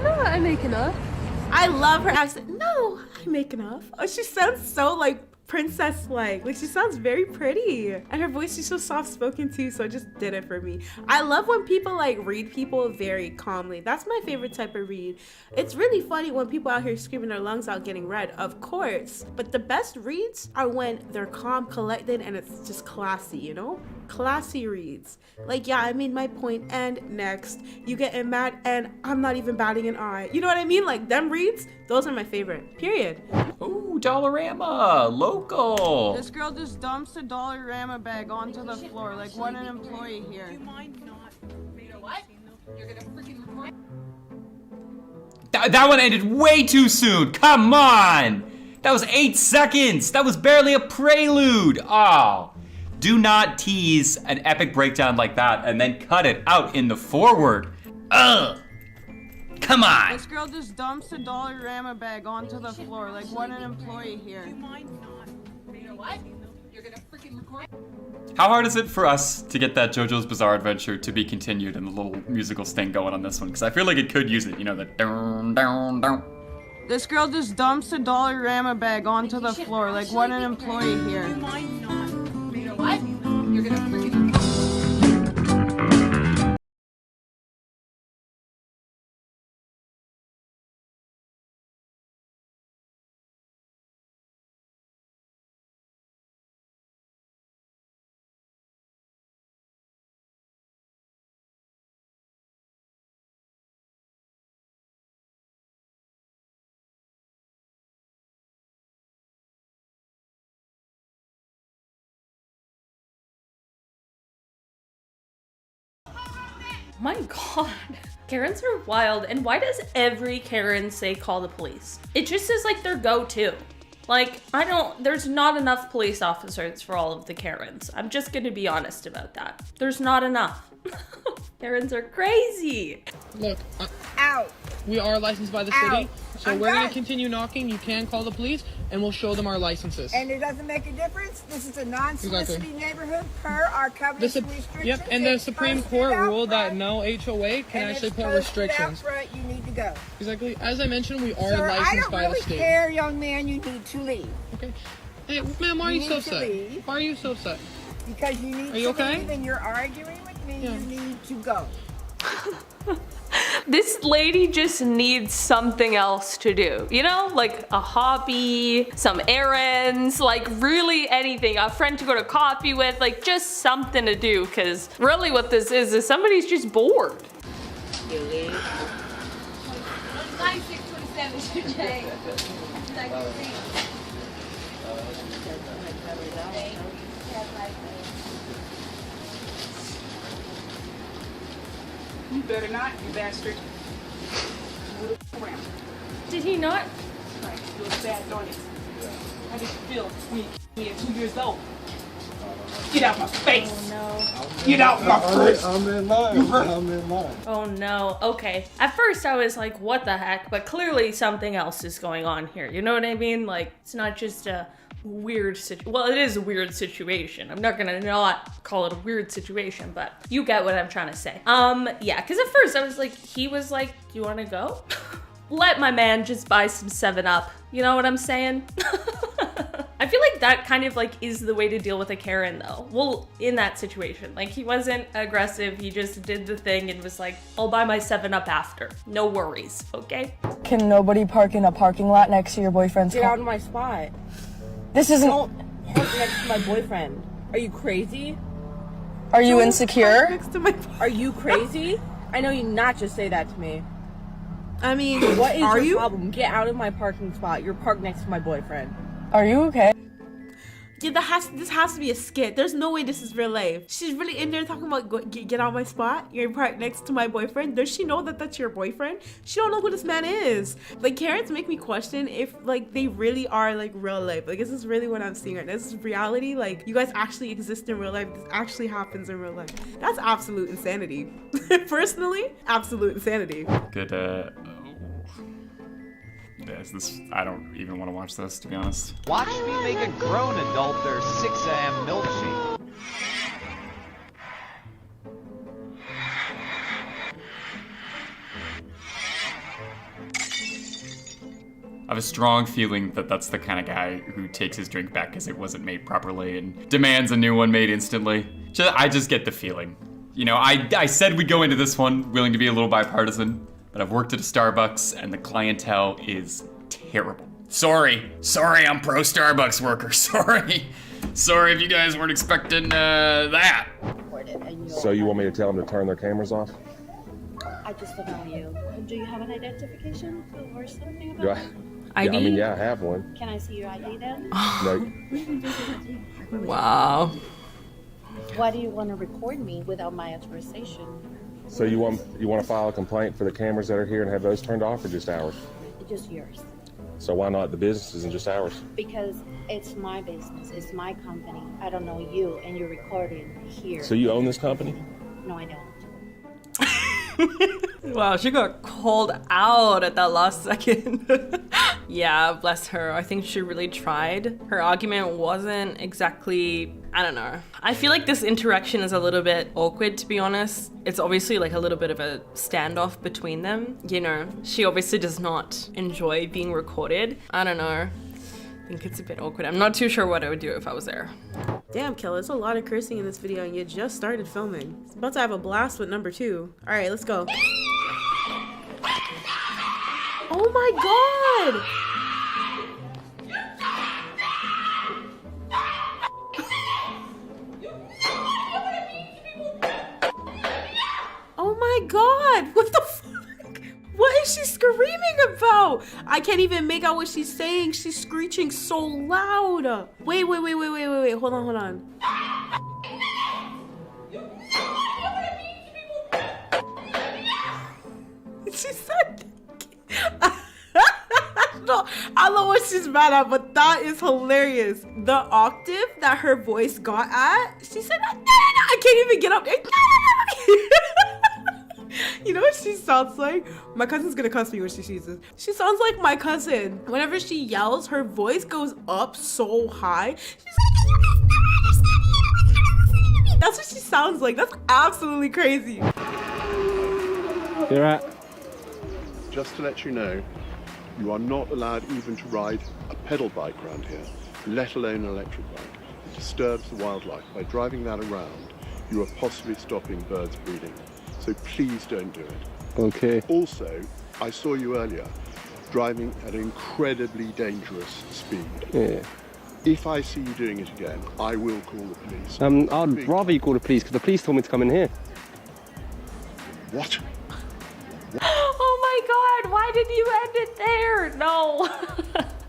I make enough. I love her accent. No, I make enough. Oh, she sounds so princess-like. She sounds very pretty. And her voice is so soft-spoken too, so it just did it for me. I love when people read people very calmly. That's my favorite type of read. It's really funny when people out here screaming their lungs out getting read, of course. But the best reads are when they're calm, collected, and it's just classy, you know? Classy reads. Yeah, I made my point, and next. You getting mad, and I'm not even batting an eye. You know what I mean? Them reads, those are my favorite. Period. Ooh, Dollarama, local. This girl just dumps a Dollarama bag onto the floor. What an employee here. What? You're gonna freaking record? That one ended way too soon. Come on. That was 8 seconds. That was barely a prelude. Oh. Do not tease an epic breakdown like that and then cut it out in the forward. Ugh. Come on. This girl just dumps a Dollarama bag onto the floor. What an employee here. What? How hard is it for us to get that JoJo's Bizarre Adventure to be continued and the little musical sting going on this one? Because I feel like it could use it, you know, the down, down, down. This girl just dumps a Dollarama bag onto the floor. Like, what an employee here. You know what? You're gonna freaking. My god. Karens are wild, and why does every Karen say call the police? It just is like their go-to. Like, there's not enough police officers for all of the Karens. I'm just gonna be honest about that. There's not enough. Karens are crazy. Look, we are licensed by the city, so we're gonna continue knocking. You can call the police, and we'll show them our licenses. And it doesn't make a difference. This is a non-soliciting neighborhood per our covenant restrictions. Yep, and the Supreme Court ruled that no HOA can actually put restrictions. Front, you need to go. Exactly. As I mentioned, we are Sir, licensed by the state. I don't really care, young man. You need to leave. Okay. Hey, ma'am, why are you so upset? Why are you so upset? Because you need to leave, and you're arguing with me. Yeah. You need to go. This lady just needs something else to do, you know? Like a hobby, some errands, like really anything. A friend to go to coffee with, like just something to do, because really what this is somebody's just bored. 9627 today. You better not, you bastard. Did he not? Right, you was bad noise. How did you feel when you were 2 years old? Get out my face! Oh no. Get out my face! I'm in line. I'm in line. Oh no, okay. At first I was like, what the heck? But clearly something else is going on here. You know what I mean? Like, it's not just a weird situation. Well, it is a weird situation. I'm not gonna not call it a weird situation, but you get what I'm trying to say. Yeah, because at first I was like, he was like, do you want to go? Let my man just buy some 7-Up. You know what I'm saying? I feel like that kind of like is the way to deal with a Karen though. Well, in that situation, like he wasn't aggressive. He just did the thing and was like, I'll buy my 7-Up after. No worries, okay? Can nobody park in a parking lot next to your boyfriend's car? Get out of my spot. This isn't... Don't park next to my boyfriend. Are you crazy? Are you insecure? Next to my... Are you crazy? I know you not just say that to me. I mean, what is your problem? Get out of my parking spot. You're parked next to my boyfriend. Are you okay? Yeah, this has to be a skit. There's no way this is real life. She's really in there talking about get out my spot. You're parked next to my boyfriend. Does she know that that's your boyfriend? She don't know who this man is. Like, Karens make me question if like they really are like real life. Like, is this really what I'm seeing right now? This is reality. Like, you guys actually exist in real life. This actually happens in real life. That's absolute insanity. Personally, absolute insanity. Good, I don't even want to watch this, to be honest. Watch me make a grown adult their 6 a.m. milkshake. I have a strong feeling that that's the kind of guy who takes his drink back because it wasn't made properly and demands a new one made instantly. I just get the feeling. You know, I said we'd go into this one willing to be a little bipartisan, but I've worked at a Starbucks and the clientele is terrible. Sorry, I'm pro Starbucks worker, sorry. Sorry if you guys weren't expecting that. So you want me to tell them to turn their cameras off? I just don't know you. Do you have an identification or something Do about I? Yeah, I mean, yeah, I have one. Can I see your ID then? No. Wow. Why do you want to record me without my authorization? So you want to file a complaint for the cameras that are here and have those turned off, or just ours? Just yours. So why not the businesses and just ours? Because it's my business, it's my company. I don't know you, and you're recording here. So you own this company? No, I don't. Wow, she got called out at that last second. Yeah, bless her. I think she really tried. Her argument wasn't exactly, I don't know. I feel like this interaction is a little bit awkward, to be honest. It's obviously like a little bit of a standoff between them. You know, she obviously does not enjoy being recorded. I don't know. I think it's a bit awkward. I'm not too sure what I would do if I was there. Damn, Kel, there's a lot of cursing in this video and you just started filming. It's about to have a blast with number 2. All right, let's go. Oh my God! Oh my God! What the fuck? What is she screaming about? I can't even make out what she's saying. She's screeching so loud. Wait. Hold on. She said no, I don't know what she's mad at, but that is hilarious. The octave that her voice got at, she said, no, I can't even get up there. You know what she sounds like? My cousin's gonna cuss me when she sees this. She sounds like my cousin. Whenever she yells, her voice goes up so high. She's like, that's what she sounds like. That's absolutely crazy. You're right. Just to let you know, you are not allowed even to ride a pedal bike around here, let alone an electric bike. It disturbs the wildlife. By driving that around, you are possibly stopping birds breeding. So please don't do it. Okay. Also, I saw you earlier driving at an incredibly dangerous speed. Yeah. If I see you doing it again, I will call the police. I'd rather you call the police because the police told me to come in here. What? Oh my God, why did you end it there? No,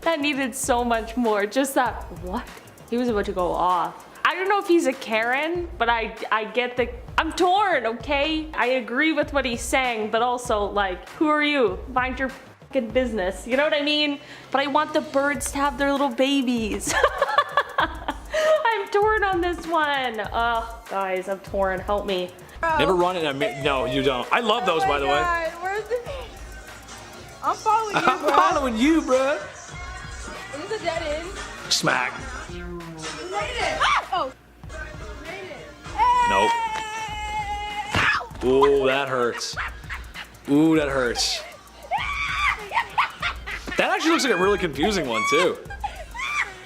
that needed so much more. Just that, what? He was about to go off. I don't know if he's a Karen, but I get I'm torn, okay? I agree with what he's saying, but also like, who are you? Mind your fucking business, you know what I mean? But I want the birds to have their little babies. I'm torn on this one. Oh, guys, I'm torn, help me. Never run it. No, you don't. I love those, by the way. I'm following you, I'm following you, bro. Is this a dead end? Smack. You made it. Oh. Nope. Ooh, that hurts. Ooh, that hurts. That actually looks like a really confusing one, too.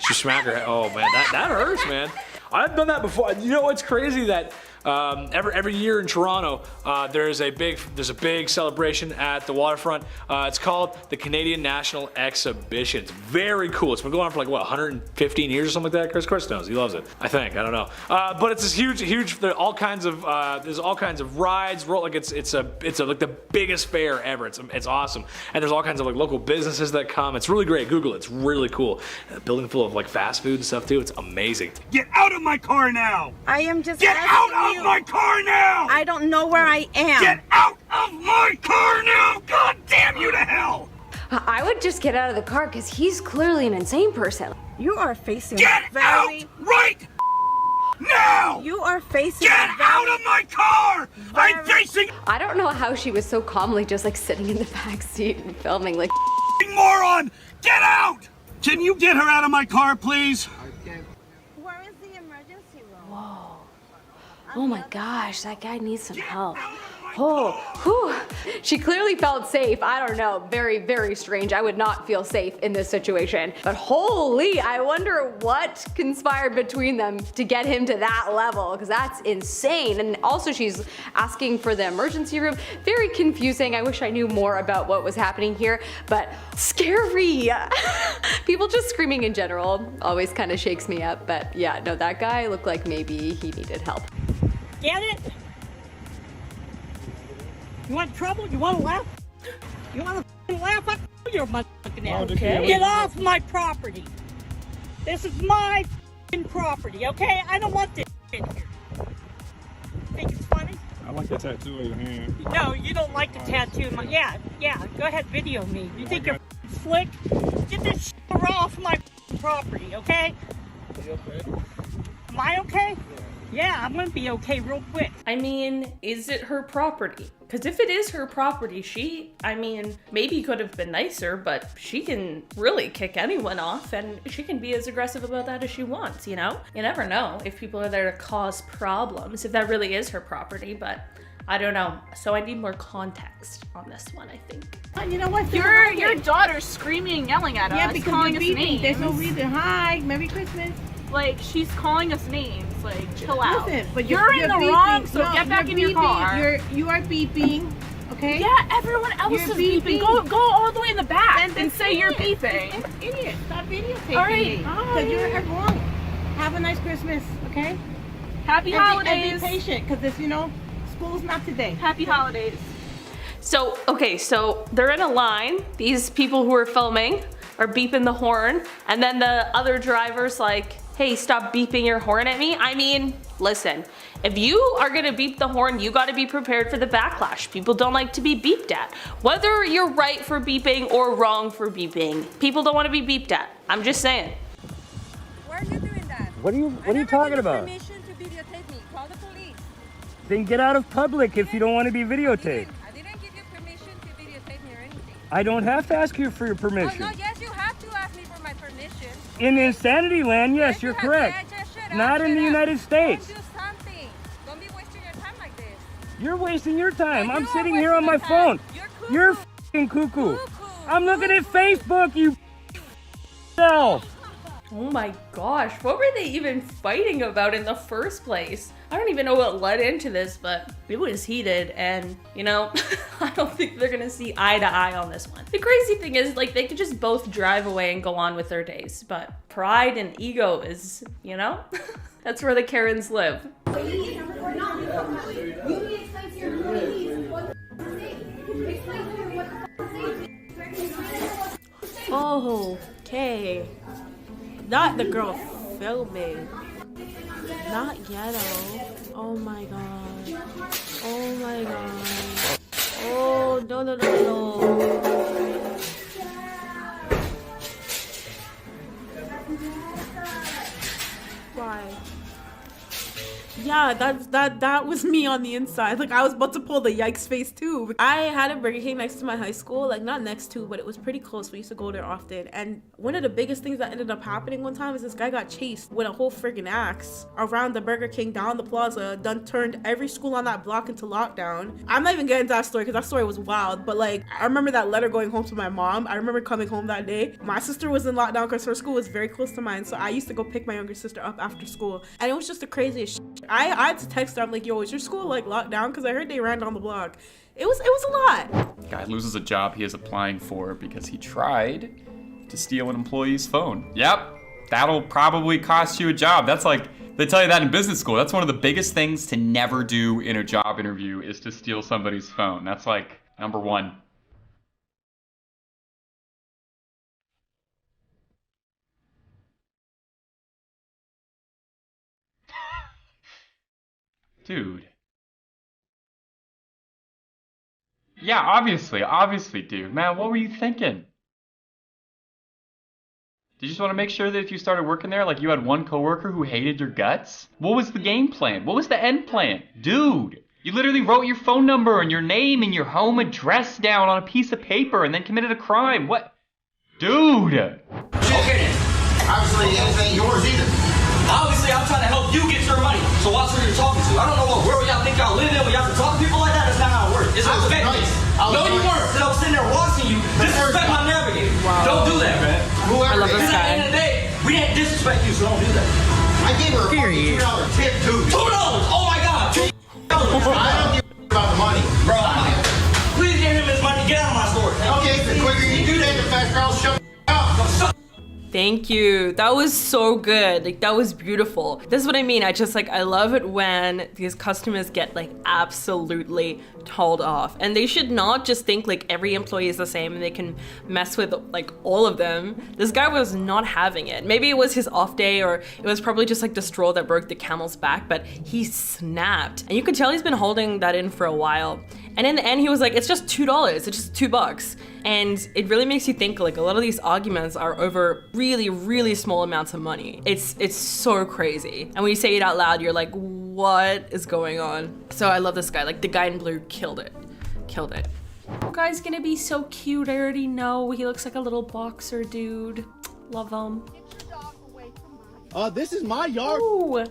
She smacked her head. Oh, man, that hurts, man. I've done that before. You know what's crazy? That every year in Toronto, there's a big celebration at the waterfront. It's called the Canadian National Exhibition. It's very cool. It's been going on for like what, 115 years or something like that. Chris knows. He loves it. I think. I don't know. But it's this huge. There's all kinds of rides. Like it's like the biggest fair ever. It's awesome. And there's all kinds of like local businesses that come. It's really great. Google it. It's really cool. A building full of like fast food and stuff too. It's amazing. Get out of my car now! I am just Get out of my car now! I don't know where I am. Get out of my car now! God damn you to hell! I would just get out of the car because he's clearly an insane person. You are facing Get out right now! You are facing Get out of my car! I'm facing. I don't know how she was so calmly just like sitting in the back seat and filming like moron! Get out! Can you get her out of my car, please? Where is the emergency room? Whoa. Oh my gosh, that guy needs some help. Oh, whew. She clearly felt safe. I don't know, very, very strange. I would not feel safe in this situation. But holy, I wonder what conspired between them to get him to that level, because that's insane. And also she's asking for the emergency room. Very confusing. I wish I knew more about what was happening here, but scary. People just screaming in general always kind of shakes me up. But yeah, no, that guy looked like maybe he needed help. Get it? You want trouble? You want to laugh? You want to laugh? I know you're my fucking ass. Okay. Get off my property. This is my property, okay? I don't want this in here. Think it's funny? I like the tattoo on your hand. No, you don't like the tattoo. Yeah, go ahead, video me. You think you're slick? Get this shit off my property, okay? Are you okay? Am I okay? Yeah, I'm gonna be okay real quick. I mean, is it her property? Because if it is her property, I mean, maybe could have been nicer, but she can really kick anyone off and she can be as aggressive about that as she wants, you know? You never know if people are there to cause problems, if that really is her property, but I don't know. So I need more context on this one, I think. You know what? Your daughter's screaming and yelling at us. Yeah, because calling you're us beeping. names. There's no reason. Hi, Merry Christmas. Like, she's calling us names. Like, chill out. Listen, but you're in the beeping. wrong, so No, get back in you're your car. beeping. You are beeping. Okay. Yeah, everyone else You're is beeping. Go all the way in the back and say you're beeping. Idiot, stop videotaping All right, me. Because you're wrong. Have a nice Christmas, okay? Happy holidays. And be patient, because if you know, school's not today. Happy holidays. So, okay, so they're in a line. These people who are filming are beeping the horn, and then the other driver's like, hey, stop beeping your horn at me. I mean, listen, if you are gonna beep the horn, you gotta be prepared for the backlash. People don't like to be beeped at. Whether you're right for beeping or wrong for beeping, people don't wanna be beeped at. I'm just saying. Why are you doing that? What are you talking about? Permission to videotape me. Call the police. Then get out of public if you don't want to be videotaped. I didn't give you permission to videotape me or anything. I don't have to ask you for your permission. Oh, no, yes, you have to ask me for my permission. In Insanity Land, yes, you're correct. Not in the United States. Don't do something. Don't be wasting your time like this. You're wasting your time. I'm sitting here on my phone. You're f***ing cuckoo. I'm looking at Facebook, you self. Oh my gosh, what were they even fighting about in the first place? I don't even know what led into this, but it was heated and, you know, I don't think they're gonna see eye to eye on this one. The crazy thing is, like, they could just both drive away and go on with their days, but pride and ego is, you know, that's where the Karens live. Oh, okay. Not the girl filming. Not ghetto. Oh my god. Oh my god. Oh, no. Why? Yeah, that was me on the inside. Like, I was about to pull the yikes face too. I had a Burger King next to my high school, like not next to, but it was pretty close. We used to go there often. And one of the biggest things that ended up happening one time is this guy got chased with a whole friggin' axe around the Burger King down the plaza, done turned every school on that block into lockdown. I'm not even getting into that story because that story was wild, but like, I remember that letter going home to my mom. I remember coming home that day. My sister was in lockdown because her school was very close to mine, so I used to go pick my younger sister up after school, and it was just the craziest shit. I had to text her. I'm like, yo, is your school like locked down? Because I heard they ran down the block. It was a lot. Guy loses a job he is applying for because he tried to steal an employee's phone. Yep, that'll probably cost you a job. That's like, they tell you that in business school. That's one of the biggest things to never do in a job interview is to steal somebody's phone. That's like number one. Dude. Yeah, obviously, dude. Man, what were you thinking? Did you just want to make sure that if you started working there, like you had one coworker who hated your guts? What was the game plan? What was the end plan? Dude, you literally wrote your phone number and your name and your home address down on a piece of paper and then committed a crime. What? Dude! Okay then. Obviously, it ain't yours either. Obviously, I'm trying to help you get your money. So watch who you're talking to. I don't know what world y'all think y'all live in, but y'all can talk to people like that. That's not how it works. It's respect. No, you weren't. Because I was sitting there watching you disrespect my navigator. Wow. Don't do that, man. I love this guy. At the end of the day, we didn't disrespect you, so don't do that. I gave her a $2 tip, dude. $2? Oh my God. $2. I don't give a about the money. Bro, please give him his money. Get out of my store. Okay, the quicker you do that, the faster I'll shut up. Thank you. That was so good. Like, that was beautiful. This is what I mean. I love it when these customers get like absolutely told off. And they should not just think like every employee is the same and they can mess with like all of them. This guy was not having it. Maybe it was his off day, or it was probably just like the straw that broke the camel's back, but he snapped. And you could tell he's been holding that in for a while. And in the end, he was like, it's just $2, it's just $2. And it really makes you think like a lot of these arguments are over really, really small amounts of money. It's so crazy. And when you say it out loud, you're like, what is going on? So I love this guy, like the guy in blue killed it. killed it. The guy's gonna be so cute, I already know. He looks like a little boxer dude. Love him. This is my yard. Ooh,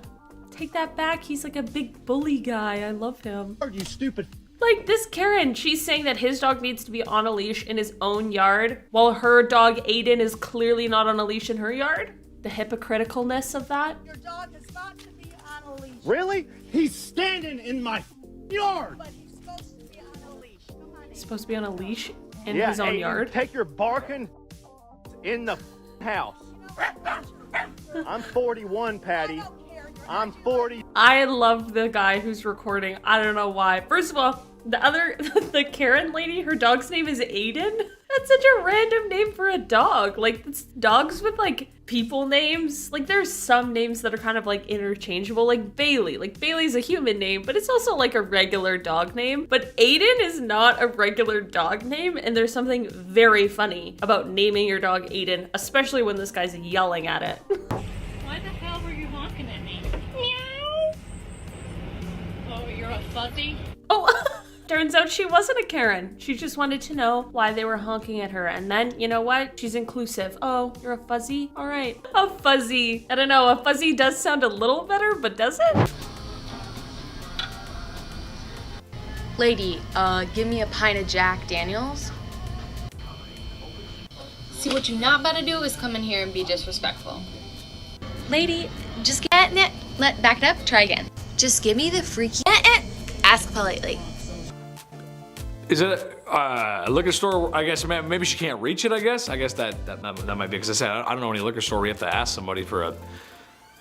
take that back. He's like a big bully guy. I love him. You stupid. Like this Karen, she's saying that his dog needs to be on a leash in his own yard, while her dog Aiden is clearly not on a leash in her yard. The hypocriticalness of that. Your dog is not to be on a leash. Really? He's standing in my yard. But he's supposed to be on a leash. Come on, He's supposed to be on a leash in yeah, his own Aiden, yard. Take your barking in the house. I'm 41, Patty. I'm 40. I love the guy who's recording. I don't know why. First of all, the Karen lady, her dog's name is Aiden. That's such a random name for a dog. Like, it's dogs with like people names. Like, there's some names that are kind of like interchangeable, like Bailey. Like, Bailey's a human name, but it's also like a regular dog name. But Aiden is not a regular dog name, and there's something very funny about naming your dog Aiden, especially when this guy's yelling at it. Why the hell were you honking at me? Meow. Oh, you're a fuzzy? Oh, turns out she wasn't a Karen. She just wanted to know why they were honking at her. And then, you know what? She's inclusive. Oh, you're a fuzzy? All right. A fuzzy. I don't know. A fuzzy does sound a little better, but does it? Lady, give me a pint of Jack Daniels. See, what you're not about to do is come in here and be disrespectful. Lady, just get it. Back it up. Try again. Just give me the freaky. Ask politely. Is it a liquor store? I guess maybe she can't reach it. I guess that might be because I said I don't know any liquor store where you have to ask somebody for a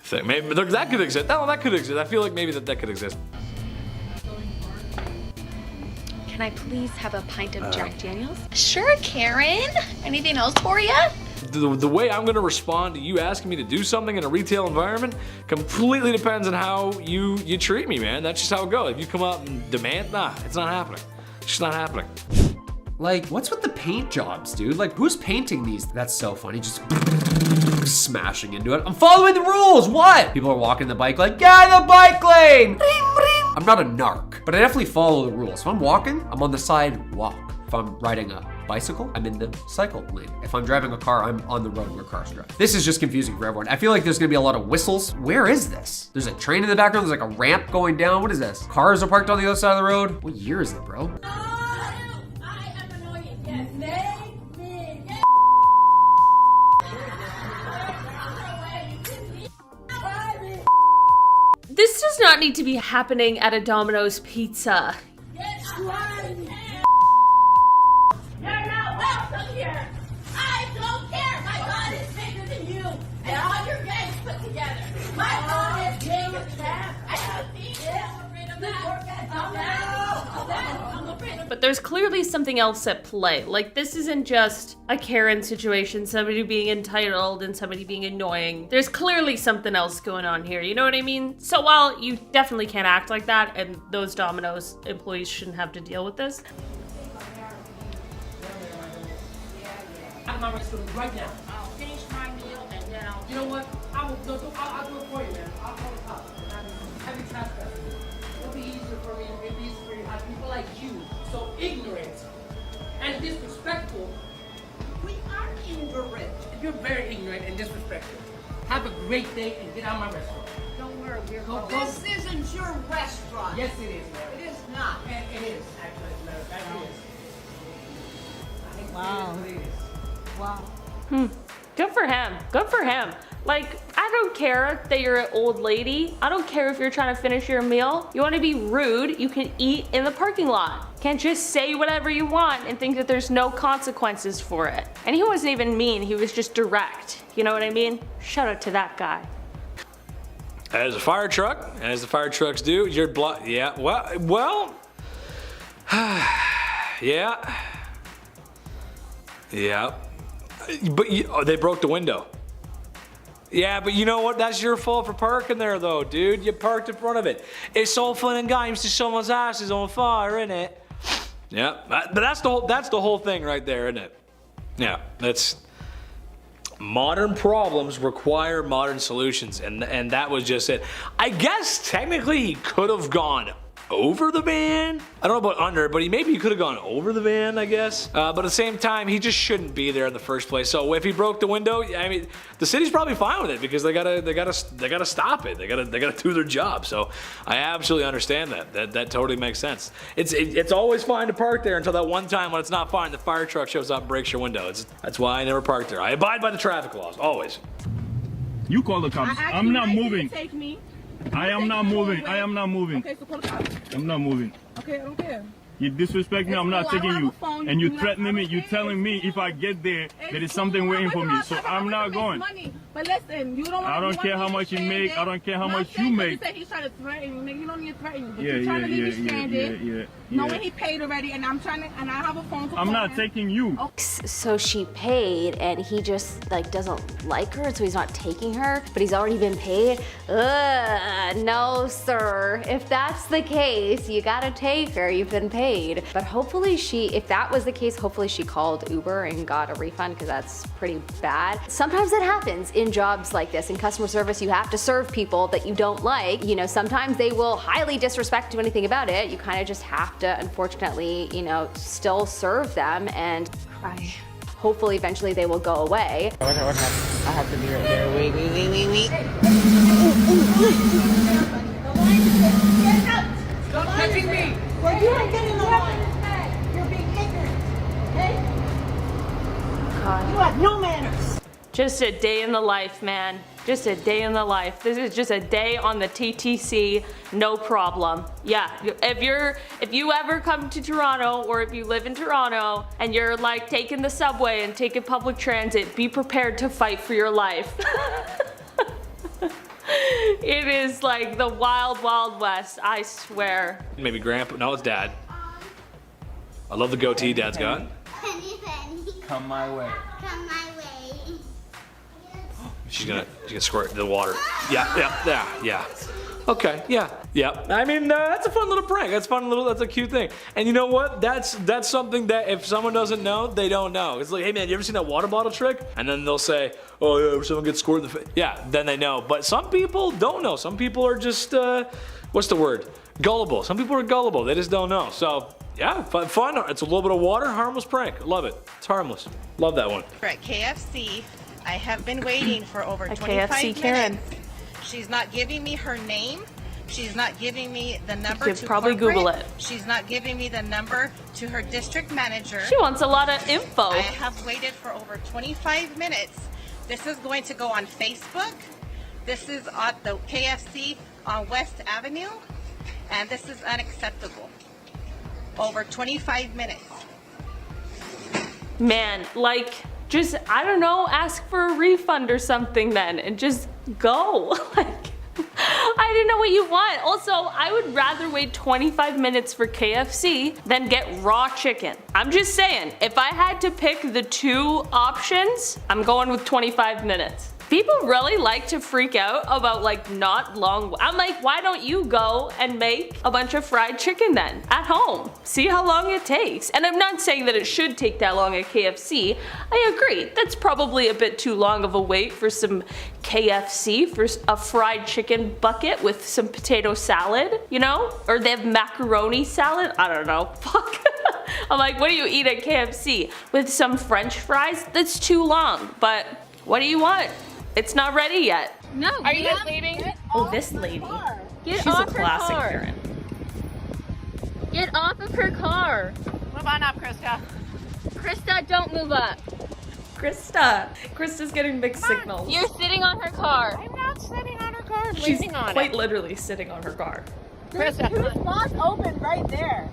thing. Maybe that could exist. No, that could exist. I feel like maybe that could exist. Can I please have a pint of Jack Daniels? Sure, Karen. Anything else for you? The way I'm gonna respond to you asking me to do something in a retail environment completely depends on how you treat me, man. That's just how it goes. If you come up and demand, nah, it's not happening. It's just not happening. Like, what's with the paint jobs, dude? Like, who's painting these? That's so funny, just smashing into it. I'm following the rules, what? People are walking the bike like, get in the bike lane! I'm not a narc, but I definitely follow the rules. If I'm walking, I'm on the sidewalk. If I'm riding a bicycle, I'm in the cycle lane. If I'm driving a car, I'm on the road where cars drive. This is just confusing for everyone. I feel like there's gonna be a lot of whistles. Where is this? There's a train in the background, there's like a ramp going down. What is this? Cars are parked on the other side of the road. What year is it, bro? This does not need to be happening at a Domino's Pizza. You're not welcome here. I don't care. My God is bigger than you and all your gangs put together. My God is bigger than that. I don't think I'm afraid of that. But there's clearly something else at play. Like, this isn't just a Karen situation, somebody being entitled and somebody being annoying. There's clearly something else going on here, you know what I mean? So while you definitely can't act like that, and those Domino's employees shouldn't have to deal with this. At my restaurant right now. I'll finish my meal and then I'll... You know what? I'll do it for you, man. I'll call the cops. Have you task that? It'll be easier for me. It'll be easier for you to have people like you, so ignorant and disrespectful. We are ignorant. You're very ignorant and disrespectful. Have a great day and get out of my restaurant. Don't worry, we're Go. This isn't your restaurant. Yes, it is, man. It is not. It is, actually. As a matter of fact, it is. I think Wow. it is. Wow. Good for him. Good for him. Like, I don't care that you're an old lady. I don't care if you're trying to finish your meal. You want to be rude, you can eat in the parking lot. Can't just say whatever you want and think that there's no consequences for it. And he wasn't even mean, he was just direct. You know what I mean? Shout out to that guy. As a fire truck, as the fire trucks do, you're yeah, well, yeah. But they broke the window. Yeah, but you know what? That's your fault for parking there, though, dude. You parked in front of it. It's all fun and games till someone's ass is on fire, isn't it? Yeah, but that's the whole thing right there, isn't it? Yeah, that's modern problems require modern solutions, and that was just it. I guess technically he could have gone over the van. I don't know about under, but maybe he could have gone over the van, I guess. But at the same time, he just shouldn't be there in the first place. So if he broke the window, I mean, the city's probably fine with it because they gotta stop it. They gotta do their job. So I absolutely understand that. That totally makes sense. It's always fine to park there until that one time when it's not fine. The fire truck shows up and breaks your window. That's why I never park there. I abide by the traffic laws always. You call the cops. I'm not moving. Take me. I am not moving. I am not moving. Okay, so call the cops. I'm not moving. Okay, I don't care. You disrespect me, I'm not taking you. And you threatening me, you telling me if I get there, there is something waiting for me. So I'm not going. But listen, you don't. I don't care how much you make. I don't care how much you make. You said he's trying to threaten you. You don't need to threaten you. But Yeah, you're trying yeah, to leave me yeah, stranded. yeah. Knowing he paid already, and I'm trying to, and I have a phone to I'm call not him. taking you. So she paid and he just like doesn't like her, so he's not taking her, but he's already been paid? Ugh, no sir. If that's the case, you gotta take her, you've been paid. But hopefully if that was the case, hopefully she called Uber and got a refund because that's pretty bad. Sometimes that happens in jobs like this. In customer service, you have to serve people that you don't like. You know, sometimes they will highly disrespect do anything about it. You kind of just have to, unfortunately, you know, still serve them and hopefully eventually they will go away. What happened? I have to be right there. Wait. Stop touching me! Well, you ain't getting the line. You're being ignorant. Okay? You have no manners. Just a day in the life, man. Just a day in the life. This is just a day on the TTC, no problem. Yeah, if you ever come to Toronto or if you live in Toronto and you're like taking the subway and taking public transit, be prepared to fight for your life. It is like the wild, wild west, I swear. Maybe grandpa, no, it's dad. I love the goatee dad's got. Come my way. Come my way. She's gonna squirt the water. Yeah. Okay, yeah. I mean, that's a fun little prank. That's a cute thing. And you know what? That's something that if someone doesn't know, they don't know. It's like, hey man, you ever seen that water bottle trick? And then they'll say, oh yeah, someone gets squirted in the face. Yeah, then they know. But some people don't know. Some people are just, what's the word? Gullible. Some people are gullible. They just don't know. So yeah, fun. It's a little bit of water, harmless prank. Love it. It's harmless. Love that one. At KFC, I have been waiting for over 25 KFC minutes. Karen. She's not giving me her name. She's not giving me the number You to could probably corporate. Google it. She's not giving me the number to her district manager. She wants a lot of info. I have waited for over 25 minutes. This is going to go on Facebook. This is at the KFC on West Avenue. And this is unacceptable. Over 25 minutes. Man, like, just, I don't know, ask for a refund or something then and just go. Like, I didn't know what you want. Also, I would rather wait 25 minutes for KFC than get raw chicken. I'm just saying, if I had to pick the two options, I'm going with 25 minutes. People really like to freak out about like not long. I'm like, why don't you go and make a bunch of fried chicken then at home? See how long it takes. And I'm not saying that it should take that long at KFC. I agree. That's probably a bit too long of a wait for some KFC, for a fried chicken bucket with some potato salad, you know? Or they have macaroni salad? I don't know. Fuck. I'm like, what do you eat at KFC? With some French fries? That's too long. But what do you want? It's not ready yet. No, Are you guys leaving? Oh, this lady. Get She's off a her classic car. Karen. Get off of her car. Move on up, Krista. Krista, don't move up. Krista's getting mixed signals. You're sitting on her car. I'm not sitting on her car. I'm She's leaning on quite it. literally sitting on her car. Krista, Two spots open right there.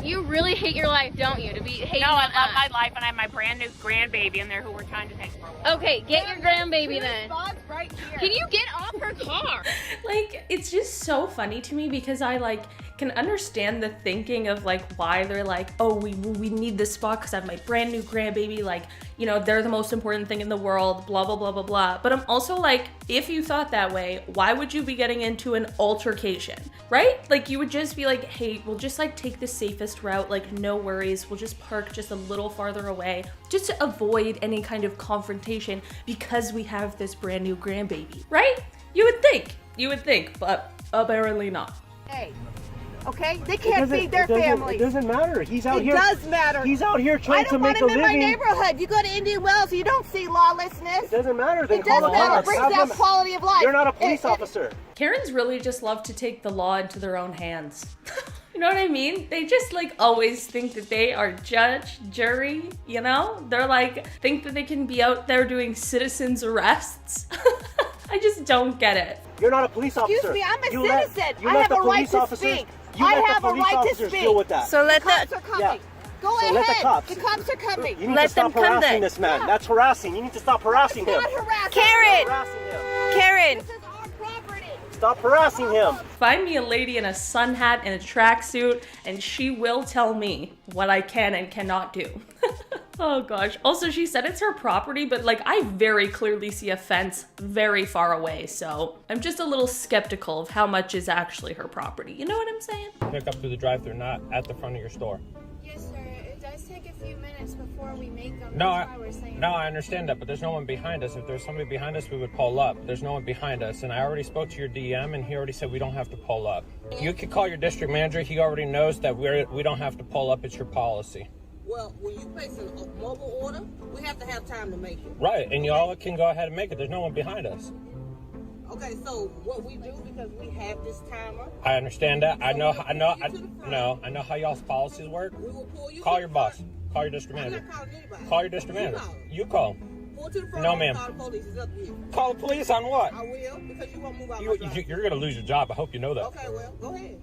You really hate your life, don't you? To be hating no, on I love us. my life, and I have my brand new grandbaby in there who we're trying to take for a walk. Okay, get your grandbaby then. Spots right here. Can you get off her car? Like, it's just so funny to me because I like can understand the thinking of like why they're like, oh, we need this spot because I have my brand new grandbaby, like, you know, they're the most important thing in the world, blah, blah, blah, blah, blah. But I'm also like, if you thought that way, why would you be getting into an altercation, right? Like, you would just be like, hey, we'll just like take the safest route, like no worries, we'll just park just a little farther away, just to avoid any kind of confrontation because we have this brand new grandbaby, right? You would think, but apparently not. Hey, Okay? They can't feed their family. It doesn't matter. He's out here. It does matter. He's out here trying to make a living. I don't want him in my neighborhood. You go to Indian Wells, you don't see lawlessness. It doesn't matter. Then it does matter. It brings brings down quality of life. You're not a police officer. Karens really just love to take the law into their own hands. You know what I mean? They just like always think that they are judge, jury, you know? They're like, think that they can be out there doing citizens arrests. I just don't get it. You're not a police officer. Excuse me, I'm a citizen. I have a right to speak. I have a right to speak. Deal with that. So let the cops are coming. Yeah. Go so ahead. Let the cops. The cops are coming. You need to stop harassing this man. Yeah. That's harassing. You need to stop harassing him. Not harassing. Karen. This is our property. Stop harassing him. Find me a lady in a sun hat and a tracksuit, and she will tell me what I can and cannot do. Oh gosh. Also, she said it's her property, but like I very clearly see a fence very far away, so I'm just a little skeptical of how much is actually her property. You know what I'm saying? Pick up through the drive-thru, not at the front of your store. Yes, sir. It does take a few minutes before we make them. No, That's why we're saying I understand that, but there's no one behind us. If there's somebody behind us, we would pull up. There's no one behind us, and I already spoke to your DM, and he already said we don't have to pull up. You could call your district manager. He already knows that we don't have to pull up. It's your policy. Well, when you place a mobile order, we have to have time to make it. Right, and y'all can go ahead and make it. There's no one behind us. Okay, so what we do, because we have this timer. I understand that. I know how y'all's policies work. We will pull you. Call your boss. Call your district manager. I'm not calling anybody. Call your district manager. You call. Pull to the front. No, ma'am. Call the police. It's up to you. Call the police on what? I will, because you won't move out. You're gonna lose your job. I hope you know that. Okay, well, go ahead.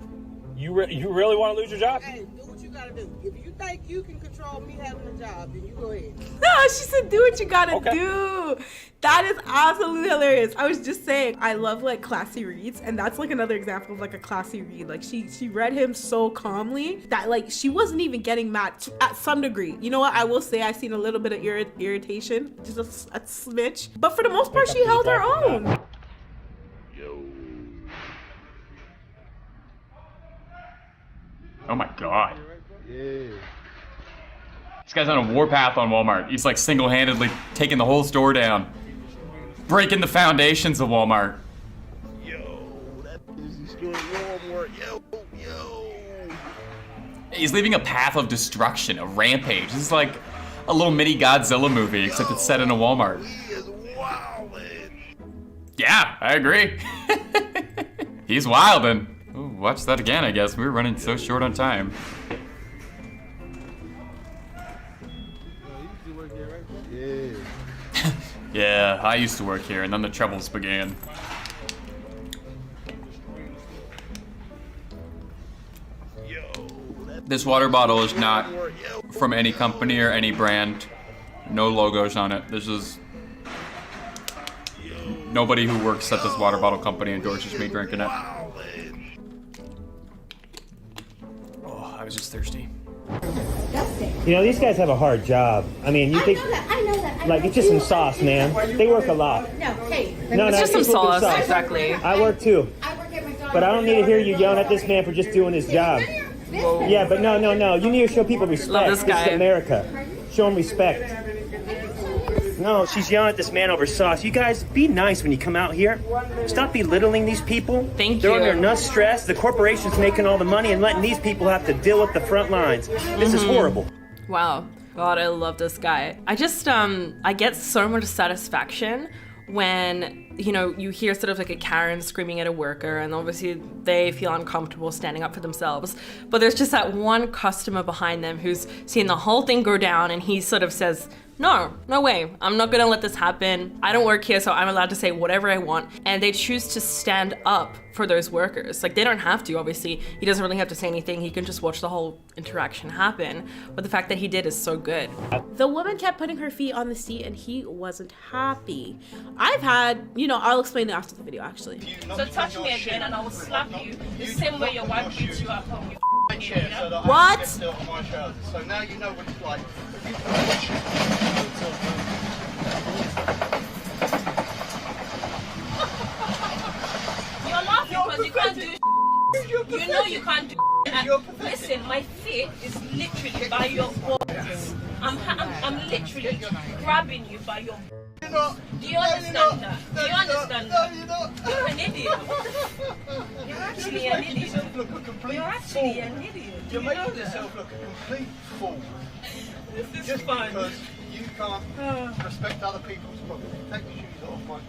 You really want to lose your job? Hey, do what you gotta do. If you think you can control me having a job, then you go ahead. No, she said do what you gotta do. That is absolutely hilarious. I was just saying, I love like classy reads, and that's like another example of like a classy read. Like she read him so calmly that like she wasn't even getting mad at some degree. You know what? I will say I've seen a little bit of irritation, just a smidge, but for the most part, she held her own. Oh my god. Yeah. This guy's on a warpath on Walmart. He's like single-handedly taking the whole store down. Breaking the foundations of Walmart. He's leaving a path of destruction, a rampage. This is like a little mini Godzilla movie, except it's set in a Walmart. Yeah, I agree. He's wildin'. Ooh, watch that again, I guess. We were running so short on time. Yeah, I used to work here, and then the troubles began. This water bottle is not from any company or any brand. No logos on it. This is... Nobody who works at this water bottle company endorses me drinking it. Oh, I was just thirsty. You know, these guys have a hard job. I mean, you think... I know that. Like, it's just some sauce, man. They work a lot. No, hey. It's just some sauce, exactly. I work too. But I don't need to hear you yelling at this man for just doing his job. Whoa. Yeah, but no. You need to show people respect. Love this guy. This is America. Show them respect. No, she's yelling at this man over sauce. You guys, be nice when you come out here. Stop belittling these people. Thank They're you. under enough stress. The corporation's making all the money and letting these people have to deal with the front lines. This is horrible. Wow. God, I love this guy. I just, I get so much satisfaction when, you know, you hear sort of like a Karen screaming at a worker, and obviously they feel uncomfortable standing up for themselves. But there's just that one customer behind them who's seeing the whole thing go down, and he sort of says, no way, I'm not gonna let this happen. I don't work here, so I'm allowed to say whatever I want. And they choose to stand up for those workers. Like, they don't have to, obviously. He doesn't really have to say anything. He can just watch the whole interaction happen. But the fact that he did is so good. The woman kept putting her feet on the seat, and he wasn't happy. I've had, you know, I'll explain it after the video, actually. So touch me again and I will slap you the same way your wife treats you at home. What? So now you know what it's like. You're laughing because you can't do you know you can't do listen, my feet is literally by your balls. I'm literally grabbing you by your not. Do you understand that? Do you understand that? You're an idiot. You're actually an idiot. You're actually an idiot. You're making yourself look a complete fool. This is Just fun. because you can't respect other people's property. Take your shoes off, Mike.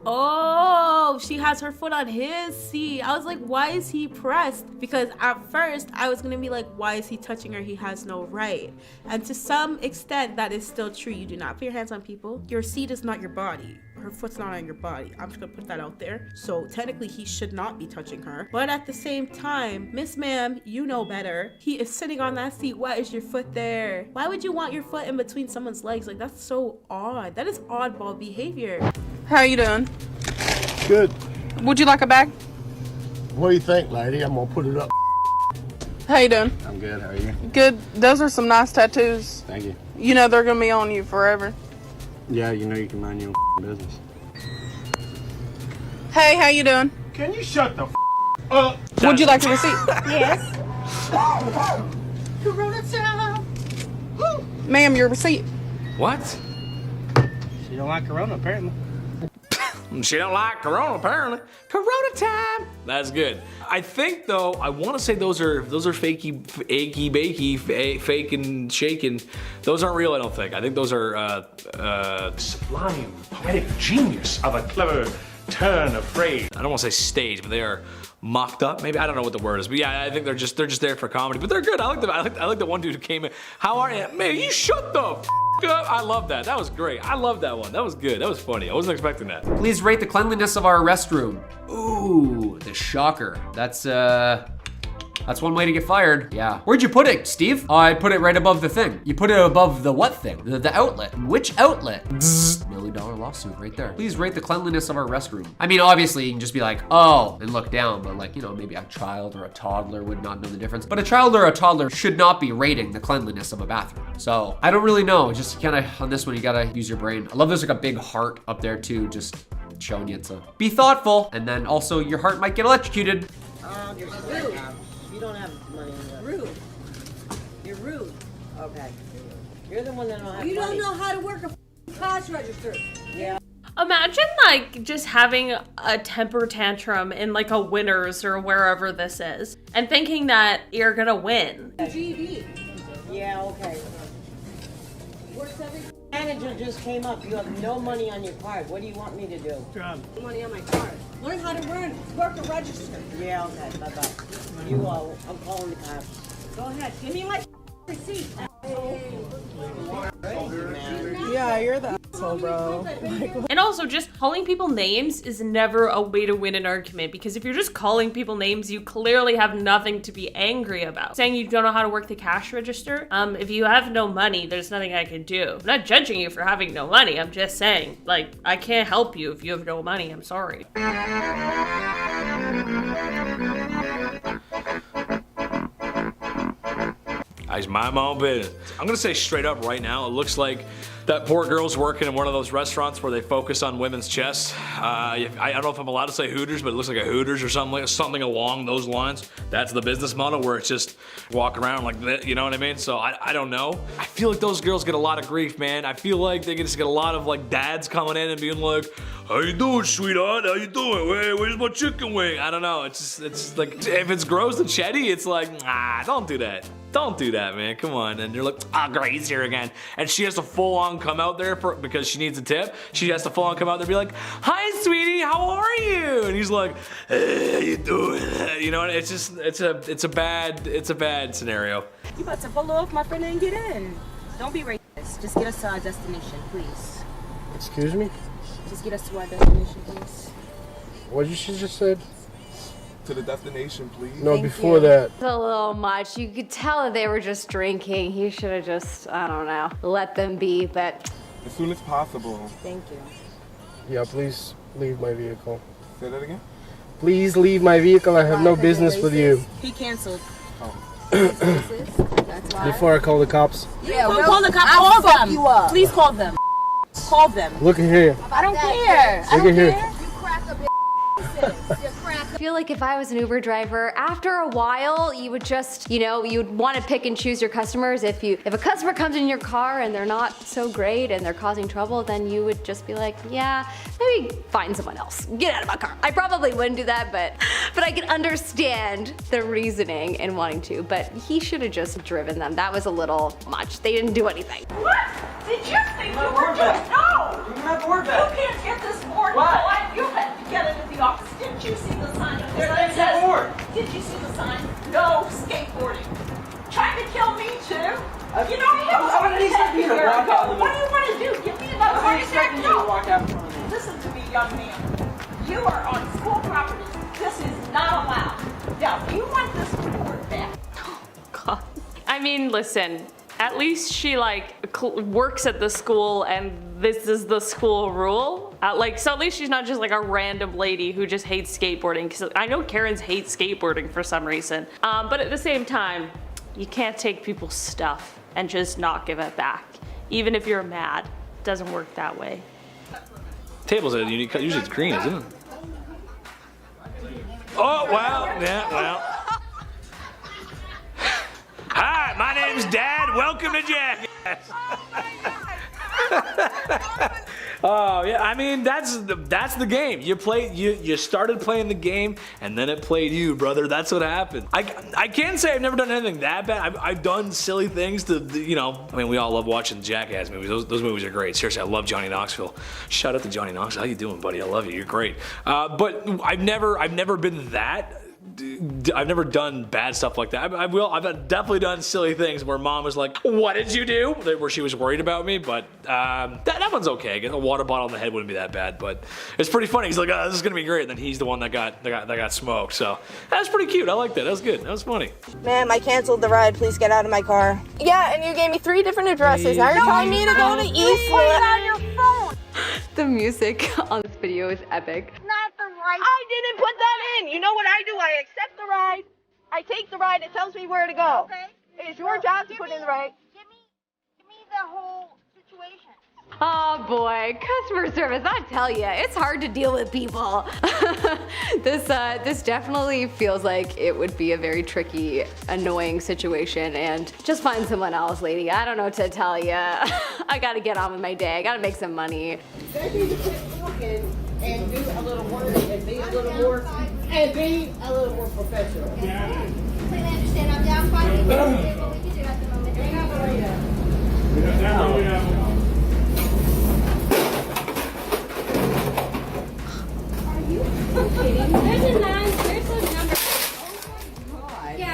Oh, she has her foot on his seat. I was like, why is he pressed? Because at first I was gonna be like, why is he touching her? He has no right. And to some extent, that is still true. You do not put your hands on people. Your seat is not your body. Her foot's not on your body. I'm just gonna put that out there. So technically he should not be touching her. But at the same time, Miss Ma'am, you know better. He is sitting on that seat. Why is your foot there? Why would you want your foot in between someone's legs? Like, that's so odd. That is oddball behavior. How you doing? Good. Would you like a bag? What do you think, lady? I'm gonna put it up. How you doing? I'm good. How are you? Good. Those are some nice tattoos. Thank you. You know they're gonna be on you forever. Yeah, you know you can mind your own business. Hey, how you doing? Can you shut the up? Would you like a receipt? Yes. Ma'am, your receipt. What? You don't like Corona, apparently. She don't like Corona, apparently. Corona time. That's good. I think though, I want to say those are fakey, achy, bakey, fake and shaken. Those aren't real. I don't think. I think those are Sublime, poetic genius of a clever turn of phrase. I don't want to say staged, but they are mocked up. Maybe I don't know what the word is, but yeah, I think they're just there for comedy. But they're good. I like them. I like the one dude who came in. How are you, man? You shut the f up. I love that. That was great. I love that one. That was good. That was funny. I wasn't expecting that. Please rate the cleanliness of our restroom. Ooh, the shocker. That's one way to get fired. Yeah. Where'd you put it, Steve? Oh, I put it right above the thing. You put it above the what thing? The outlet. Which outlet? $1 million lawsuit right there. Please rate the cleanliness of our restroom. I mean, obviously you can just be like, oh, and look down, but like, you know, maybe a child or a toddler would not know the difference. But a child or a toddler should not be rating the cleanliness of a bathroom. So I don't really know. Just kind of on this one, you gotta use your brain. I love there's like a big heart up there too, just showing you to be thoughtful. And then also your heart might get electrocuted. You're rude. You don't have money in there. Rude. You're rude. Okay. You're the one that don't have money. You don't know how to work a cash register. Yeah. Imagine like just having a temper tantrum in like a Winners or wherever this is and thinking that you're gonna win. GD. Yeah, okay. Manager just came up. You have no money on your card. What do you want me to do? Money on my card. Learn how to work a register. Yeah, okay. Bye-bye. You all. I'm calling the cops. Go ahead. Give me my receipt. Yeah, you're the asshole, bro. And also just calling people names is never a way to win an argument, because if you're just calling people names, you clearly have nothing to be angry about. Saying you don't know how to work the cash register, if you have no money, there's nothing I can do. I'm not judging you for having no money. I'm just saying, like, I can't help you if you have no money. I'm sorry. I just mind my own business. I'm gonna say straight up right now, it looks like that poor girl's working in one of those restaurants where they focus on women's chests. I don't know if I'm allowed to say Hooters, but it looks like a Hooters or something along those lines. That's the business model where it's just walk around like that, you know what I mean? So I don't know. I feel like those girls get a lot of grief, man. I feel like they just get a lot of like dads coming in and being like, how you doing, sweetheart? How you doing? Where's my chicken wing? I don't know. It's like, if it's gross and chatty, it's like, don't do that. Don't do that, man. Come on. And you're like, great, he's here again. And she has to full on come out there because she needs a tip. She has to full on come out there and be like, hi, sweetie, how are you? And he's like, hey, how you doing? You know, it's a bad scenario. You about to pull off, my friend, and get in. Don't be racist. Just get us to our destination, please. Excuse me? Just get us to our destination, please. What did you just said? To the destination, please. No, before that. It's a little much. You could tell that they were just drinking. He should have just, I don't know, let them be, but... As soon as possible. Thank you. Yeah, please leave my vehicle. Say that again? Please leave my vehicle. I have no business with you. He canceled. That's why. Before I call the cops. Yeah, don't call the cops. Call them. Please call them. Call them. Look at here. I don't care. Look at here. You crack a bitch. You crack a feel like if I was an Uber driver, after a while, you would just, you know, you'd want to pick and choose your customers. If a customer comes in your car and they're not so great and they're causing trouble, then you would just be like, yeah, maybe find someone else. Get out of my car. I probably wouldn't do that, but I can understand the reasoning in wanting to, but he should have just driven them. That was a little much. They didn't do anything. What? Did you think you were just no? You have board back. You can't get this board. What? You had to get it at the office. Didn't you see the sign up there that says board? Did you see the sign? No skateboarding. Trying to kill me too? You know I want to take you here. What do you want to do? Give me another heart attack? No. Listen to me, young man. You are on school property. This is not allowed. Now, if you want this board back. God. I mean, listen. At least she like works at the school and this is the school rule. So at least she's not just like a random lady who just hates skateboarding. Because I know Karens hate skateboarding for some reason. But at the same time, you can't take people's stuff and just not give it back. Even if you're mad. It doesn't work that way. Table's a unique cut. Usually it's green, isn't it? Oh, well, yeah, well. Hi, my name's Dad. Welcome to Jackass. Oh yeah, I mean that's the game. You started playing the game and then it played you, brother. That's what happened. I can't say I've never done anything that bad. I've done silly things to, you know. I mean, we all love watching Jackass movies. Those movies are great. Seriously, I love Johnny Knoxville. Shout out to Johnny Knoxville. How you doing, buddy? I love you. You're great. But I've never been that. I've never done bad stuff like that. I've definitely done silly things where mom was like, what did you do? Where she was worried about me, but that one's okay. Getting a water bottle on the head wouldn't be that bad, but it's pretty funny. He's like, oh, this is gonna be great. And then he's the one that got smoked. So that's pretty cute. I like that. That was good. That was funny. Ma'am, I canceled the ride. Please get out of my car. Yeah, and you gave me 3 different addresses. Now you're telling me to go to Eastwood. on your phone. The music on this video is epic. Not the right. I didn't put that in. You know what I do? I accept the ride. I take the ride. It tells me where to go. Okay. It's your job to put in the ride. Give me the whole situation. Oh boy, customer service, I tell you, it's hard to deal with people. This definitely feels like it would be a very tricky, annoying situation, and just find someone else, lady. I don't know what to tell you. I gotta get on with my day. I gotta make some money. They need to quit talking and do a little work and be a little more professional. Completely understand. I'm fine with what we can do at the moment. There's a number. Oh my God. Yeah.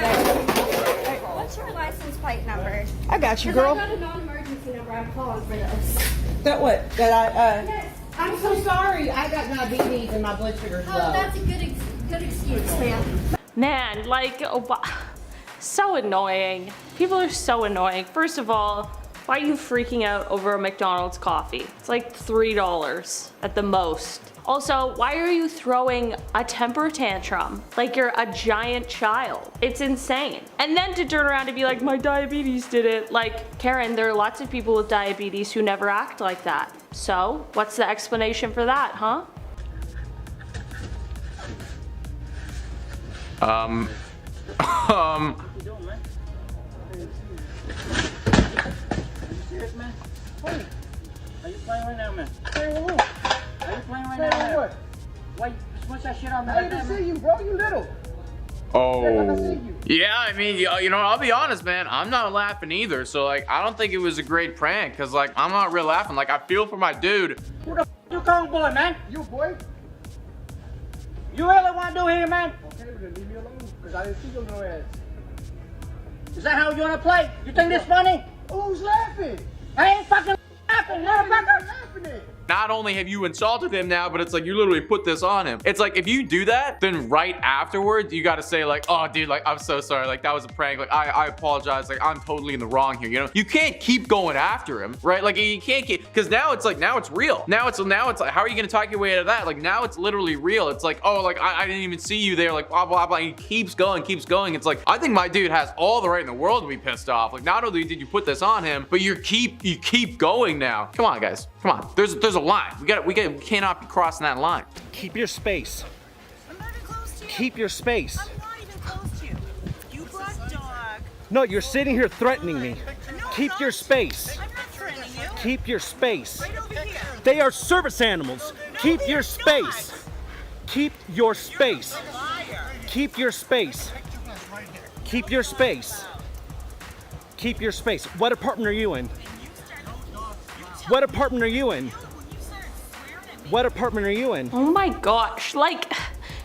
What's your license plate number? I got you, girl. I got a non-emergency number. I'm calling for this. That what? That I Yes. I'm so sorry. I got diabetes and my blood sugar's low. Oh, that's a good excuse, ma'am. Man, like, so annoying. People are so annoying. First of all, why are you freaking out over a McDonald's coffee? It's like $3 at the most. Also, why are you throwing a temper tantrum like you're a giant child? It's insane. And then to turn around and be like, my diabetes did it. Like, Karen, there are lots of people with diabetes who never act like that. So, what's the explanation for that, huh? Are you playing right now, man? Playing with who? Are you playing right now, man? What? Why you switch that shit on me? I didn't see you, bro. You little. Oh. Yeah, I mean, you know, I'll be honest, man. I'm not laughing either. So, like, I don't think it was a great prank. Because, like, I'm not real laughing. Like, I feel for my dude. Who the f you calling boy, man? You, boy. You really want to do here, man? Okay, then leave me alone. Because I didn't see your little ass. Is that how you want to play? You think this funny? Who's laughing? I ain't fucking laughing, motherfucker. Not only have you insulted him now, but it's like you literally put this on him. It's like if you do that, then right afterwards, you gotta say like, oh dude, like I'm so sorry, like that was a prank, like I apologize, like I'm totally in the wrong here, you know? You can't keep going after him, right? Like you can't keep, because now it's like, now it's real. Now it's like, how are you gonna talk your way out of that? Like now it's literally real. It's like, oh, like I didn't even see you there, like blah, blah, blah. He keeps going. It's like, I think my dude has all the right in the world to be pissed off. Like not only did you put this on him, but you keep going now. Come on, guys. Come on. There's a line. We cannot be crossing that line. Keep your space. Keep your space. I'm not even close to you. You black dog. No, you're sitting here threatening me. Keep your space. I'm not threatening you. Keep your space. Right over here. They are service animals. Keep your space. Keep your space. Keep your space. Keep your space. Keep your space. What apartment are you in? What apartment are you in? What apartment are you in? Oh my gosh, like,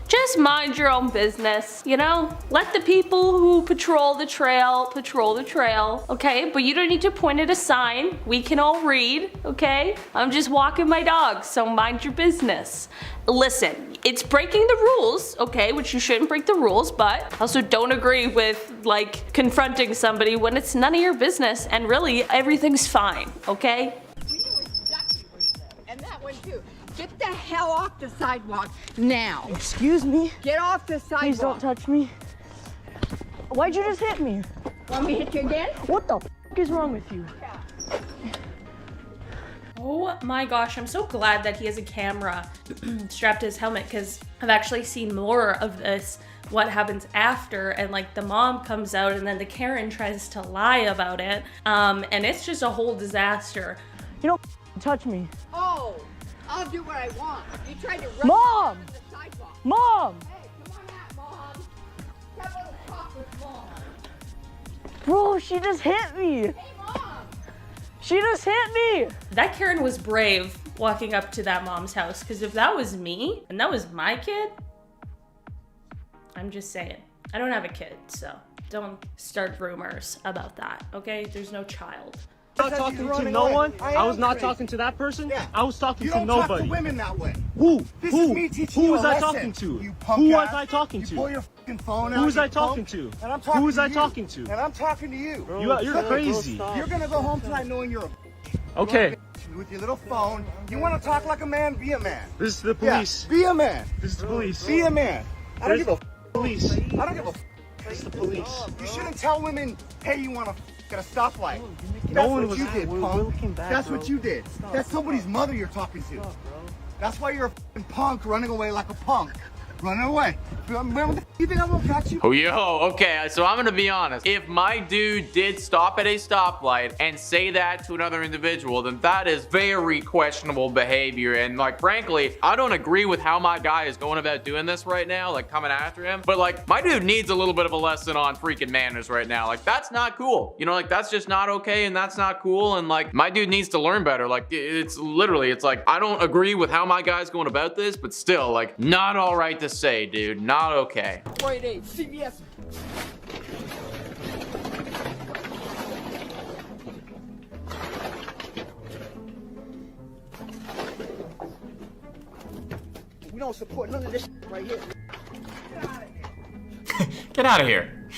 just mind your own business, you know? Let the people who patrol the trail, okay? But you don't need to point at a sign. We can all read, okay? I'm just walking my dog, so mind your business. Listen, it's breaking the rules, okay? Which you shouldn't break the rules, but also don't agree with, like, confronting somebody when it's none of your business and really everything's fine, okay? And that one too. Get the hell off the sidewalk now. Excuse me? Get off the sidewalk. Please don't touch me. Why'd you just hit me? Want me to hit you again? What the f is wrong with you? Oh my gosh, I'm so glad that he has a camera strapped to his helmet, because I've actually seen more of this, what happens after, and like the mom comes out and then the Karen tries to lie about it, and it's just a whole disaster. You don't touch me. Oh, I'll do what I want. You tried to run Mom! off the sidewalk. Mom! Hey, come on out, Mom. Have a little talk with Mom. Bro, she just hit me. Hey, Mom. She just hit me. That Karen was brave walking up to that mom's house, because if that was me and that was my kid, I'm just saying, I don't have a kid, so don't start rumors about that, okay? There's no child. I'm not talking to no one. I was not talking to that person. I was talking to nobody. You don't talk to women that way. Who? This Who? is me teaching Who you was a I lesson, talking to? you punk Who ass. was I talking to? You pull your fucking phone out. Who was you I talking punk. to? And I'm talking Who was to I you. talking to? And I'm talking to you. Bro, you're crazy. You're gonna go home tonight knowing you're a Okay. with your little phone. You want to talk like a man? Be a man. This is the police. Yeah, be a man. This is the police. Be a man. I don't give a police. I don't give a This is the police. You shouldn't tell women, hey, you want to at a stoplight. No That's one what was- you did, we're punk. looking back, That's bro. what you did. That's somebody's mother you're talking to. That's why you're a f***ing punk running away like a punk. Running away. Remember, you think I'm gonna catch you? Oh, yo, okay, so I'm gonna be honest. If my dude did stop at a stoplight and say that to another individual, then that is very questionable behavior. And like, frankly, I don't agree with how my guy is going about doing this right now, like coming after him. But like, my dude needs a little bit of a lesson on freaking manners right now. Like, that's not cool. You know, like, that's just not okay, and that's not cool. And like, my dude needs to learn better. Like, it's literally, it's like, I don't agree with how my guy's going about this, but still, like, not all right to say, dude. Not okay. Friday, CBS. We don't support none of this right here. Get out of here.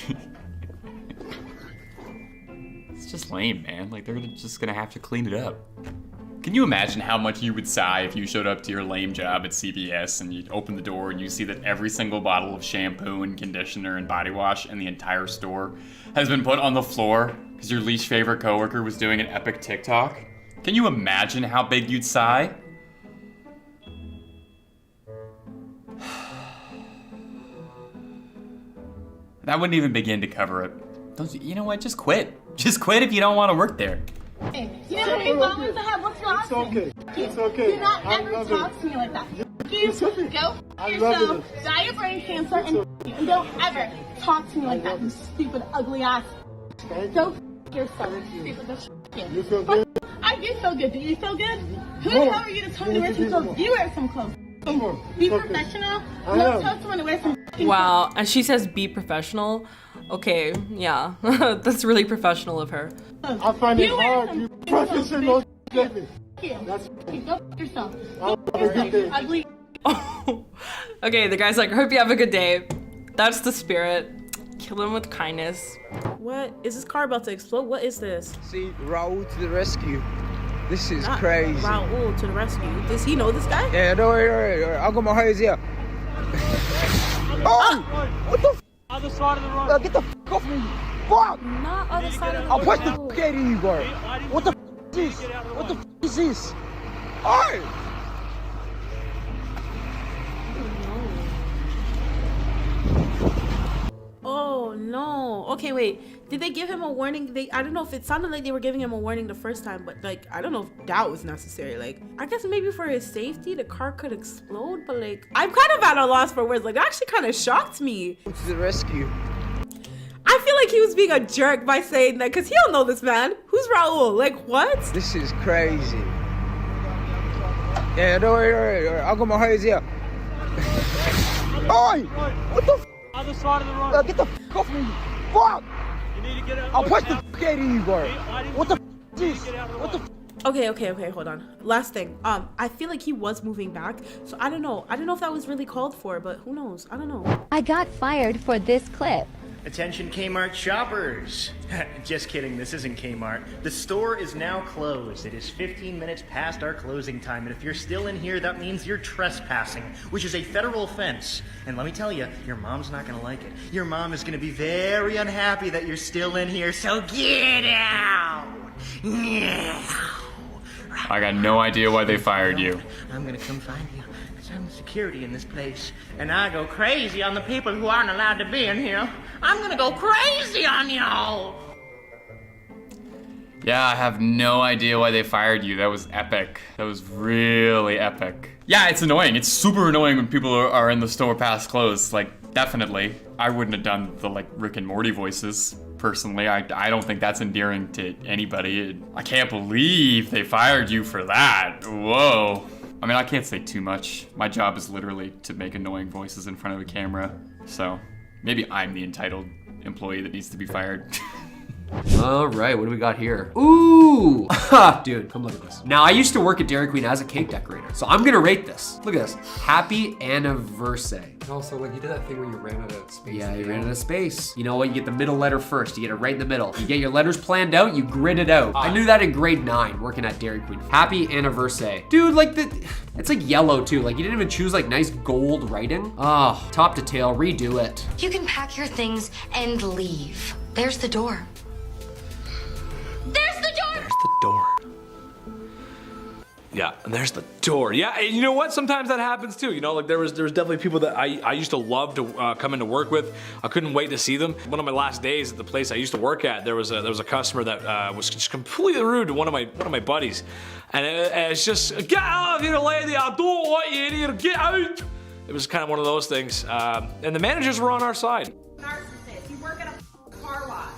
It's just lame, man. Like, they're just gonna have to clean it up. Can you imagine how much you would sigh if you showed up to your lame job at CVS and you'd open the door and you see that every single bottle of shampoo and conditioner and body wash in the entire store has been put on the floor because your least favorite coworker was doing an epic TikTok? Can you imagine how big you'd sigh? That wouldn't even begin to cover it. Don't you know what? Just quit. Just quit if you don't want to work there. Hey, you know how many followers I have? What's your option? It's okay. Do not ever talk to me like that. You go yourself, die of brain cancer, and don't ever talk to me like that, you stupid, ugly ass. Go yourself, stupid bitch. You feel good? I do feel good. Do you feel good? Who the hell are you to tell me to wear some clothes? You wear some clothes. Be professional. Don't tell someone to wear some. Wow, and she says be professional. Okay, yeah, that's really professional of her. I find it hard. You professional. That's go yourself. Ugly. Okay, the guy's like, hope you have a good day. That's the spirit. Kill him with kindness. What? Is this car about to explode? What is this? See, Raul to the rescue. This is Not crazy. Raul to the rescue. Does he know this guy? Yeah, don't worry. I got my hose here. Oh! What the f? Other side of the road. Get the f off me. Fuck! Not other side of the road. I'll push the f out of you, bro. What the f is this? What the f is this? Oh! no. Okay, wait. Did they give him a warning? I don't know if it sounded like they were giving him a warning the first time, but like, I don't know if that was necessary. Like, I guess maybe for his safety, the car could explode, but like, I'm kind of at a loss for words. Like, that actually kind of shocked me. To the rescue. I feel like he was being a jerk by saying that, because he don't know this man. Who's Raul? Like, what? This is crazy. Yeah, don't worry. I'll go my hands here. Oi! What the f? Other side of the road. Get the f off me. Fuck! You need to get out. I'll punch the f out of you, bro. What the f is this? What the f? Okay, hold on. Last thing. I feel like he was moving back, so I don't know. I don't know if that was really called for, but who knows? I don't know. I got fired for this clip. Attention Kmart shoppers. Just kidding, this isn't Kmart. The store is now closed. It is 15 minutes past our closing time, and if you're still in here, that means you're trespassing, which is a federal offense. And let me tell you, your mom's not gonna like it. Your mom is gonna be very unhappy that you're still in here, so get out! Now! I got no idea why they fired you. I'm gonna come find you. I'm the security in this place, and I go crazy on the people who aren't allowed to be in here. I'm gonna go crazy on y'all. Yeah, I have no idea why they fired you. That was epic. That was really epic. Yeah, it's annoying. It's super annoying when people are in the store past close. Like, definitely. I wouldn't have done the, like, Rick and Morty voices, personally. I don't think that's endearing to anybody. I can't believe they fired you for that. Whoa. I mean, I can't say too much. My job is literally to make annoying voices in front of a camera. So maybe I'm the entitled employee that needs to be fired. All right, what do we got here? Ooh, dude, come look at this. Now, I used to work at Dairy Queen as a cake decorator, so I'm gonna rate this. Look at this, happy anniversary. Also, like, you did that thing where you ran out of space. Yeah, you ran out of space. You know what, you get the middle letter first, you get it right in the middle. You get your letters planned out, you grid it out. I knew that in grade 9, working at Dairy Queen. Happy anniversary. Dude, like, it's like yellow too, like you didn't even choose like nice gold writing. Oh, top to tail, redo it. You can pack your things and leave. There's the door. There's the door! There's the door. Yeah, and there's the door. Yeah, and you know what? Sometimes that happens too. You know, like there was definitely people that I used to love to come into work with. I couldn't wait to see them. One of my last days at the place I used to work at, there was a customer that was just completely rude to one of my buddies, and it's just get out of here, lady! I don't want you in here. Get out! It was kind of one of those things, and the managers were on our side. Narcissist, you work at a car wash.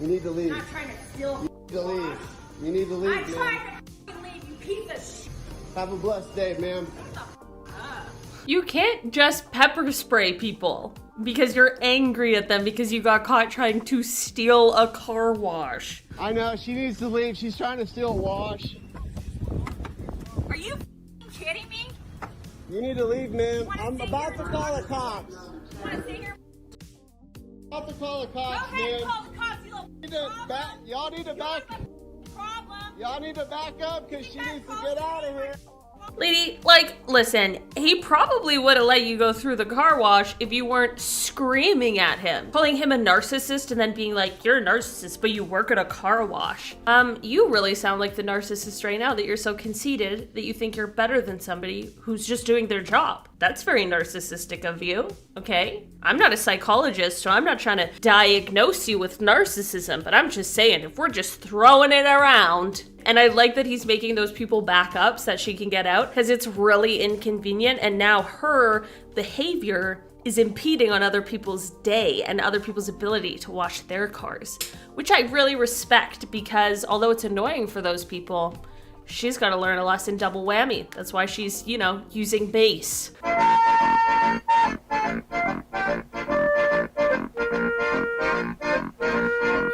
You need to leave. I'm not trying to steal. You need to leave. You need to leave, I'm man. trying to leave, you piece of shit. Have a blessed day, ma'am. You can't just pepper spray people because you're angry at them because you got caught trying to steal a car wash. I know, she needs to leave. She's trying to steal a wash. Are you kidding me? You need to leave, ma'am. I'm about to call the cops. You want to stay here? I'm about to call the cops, Go ahead and man. call the cops, you little Y'all need to back. Y'all need to back up because she needs to get out of here. Lady, like, listen, he probably would have let you go through the car wash if you weren't screaming at him. Calling him a narcissist and then being like, you're a narcissist, but you work at a car wash. You really sound like the narcissist right now, that you're so conceited that you think you're better than somebody who's just doing their job. That's very narcissistic of you, okay? I'm not a psychologist, so I'm not trying to diagnose you with narcissism, but I'm just saying, if we're just throwing it around, and I like that he's making those people back up so that she can get out, because it's really inconvenient, and now her behavior is impeding on other people's day and other people's ability to wash their cars, which I really respect, because although it's annoying for those people, she's got to learn a lesson double whammy. That's why she's, you know, using bass.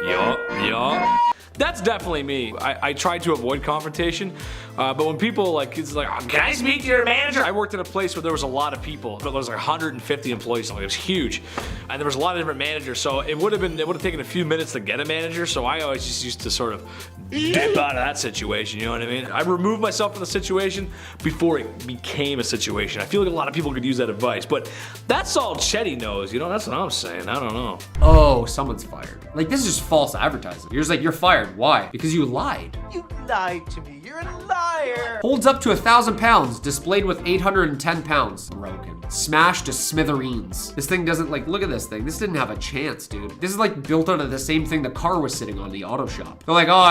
Yeah. That's definitely me. I try to avoid confrontation, but when people like, it's like, can I speak to your manager? I worked at a place where there was a lot of people, but there was like 150 employees, so it was huge, and there was a lot of different managers. So it would have taken a few minutes to get a manager. So I always just used to sort of dip out of that situation. You know what I mean? I removed myself from the situation before it became a situation. I feel like a lot of people could use that advice, but that's all Chetty knows. You know, that's what I'm saying. I don't know. Oh, someone's fired. Like, this is just false advertising. You're just like, you're fired. Why? Because you lied. You lied to me. You're a liar. fire. Holds up to 1,000 pounds, displayed with 810 pounds. Broken. Smashed to smithereens. This thing doesn't like, look at this thing. This didn't have a chance, dude. This is like built out of the same thing the car was sitting on, the auto shop. They're like, oh,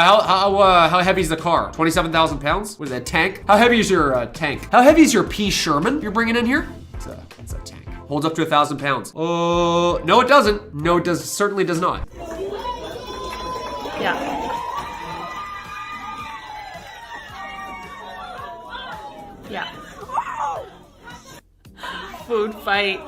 how heavy is the car? 27,000 pounds? What is that, tank? How heavy is your tank? How heavy is your P. Sherman you're bringing in here? It's a tank. Holds up to 1,000 pounds. Oh, no it doesn't. No, it certainly does not. Yeah. Yeah. Food fight.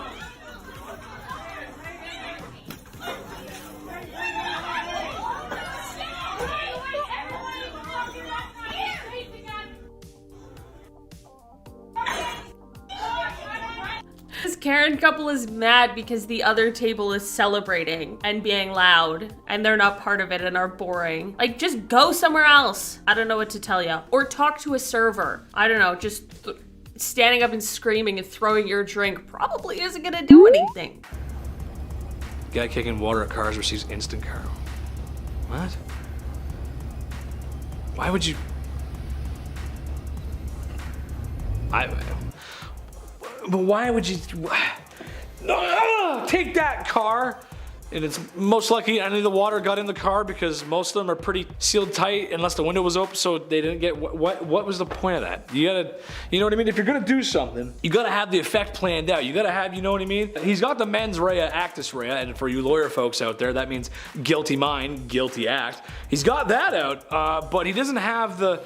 This Karen couple is mad because the other table is celebrating and being loud and they're not part of it and are boring. Like, just go somewhere else. I don't know what to tell you. Or talk to a server. I don't know, just standing up and screaming and throwing your drink probably isn't gonna do anything. Guy kicking water at cars receives instant karma. What? Why would you? But why would you? No, take that car. And it's most likely any of the water got in the car because most of them are pretty sealed tight unless the window was open, so they didn't get what was the point of that? You gotta, you know what I mean? If you're gonna do something, you gotta have the effect planned out. You gotta have, you know what I mean? He's got the mens rea actus rea, and for you lawyer folks out there, that means guilty mind, guilty act. He's got that out, but he doesn't have the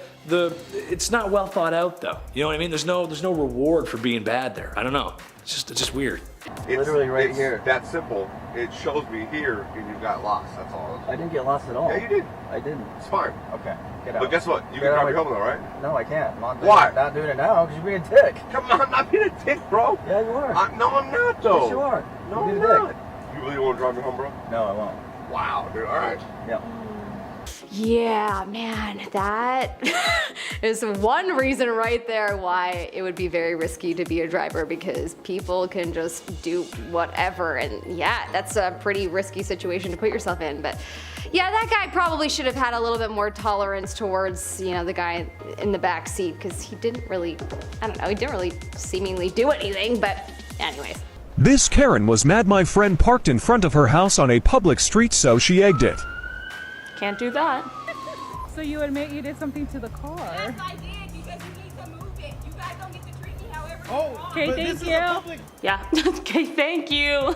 it's not well thought out though. You know what I mean? There's no reward for being bad there. I don't know. It's just weird. It's literally right here. That simple. It shows me here and you got lost. That's all. I didn't get lost at all. Yeah, you did. I didn't. It's fine. Okay, get out. But guess what? You can drive me home though, right? No, I can't. Why? Not doing it now because you're being a dick. Come on, I'm not being a dick, bro. Yeah, you are. No, I'm not though. Yes, you are. No, you're I'm being a not. dick. You really want to drive me home, bro? No, I won't. Wow, dude. All right. Yeah. Yeah, man, that is one reason right there why it would be very risky to be a driver, because people can just do whatever, and yeah, that's a pretty risky situation to put yourself in. But yeah, that guy probably should have had a little bit more tolerance towards, you know, the guy in the back seat, because he didn't really, I don't know, he didn't really seemingly do anything, but anyways. This Karen was mad my friend parked in front of her house on a public street, so she egged it. Can't do that. So you admit you did something to the car? Yes, I did, because you need to move it. You guys don't get to treat me however you want. Okay, thank you. Yeah. Okay, thank you.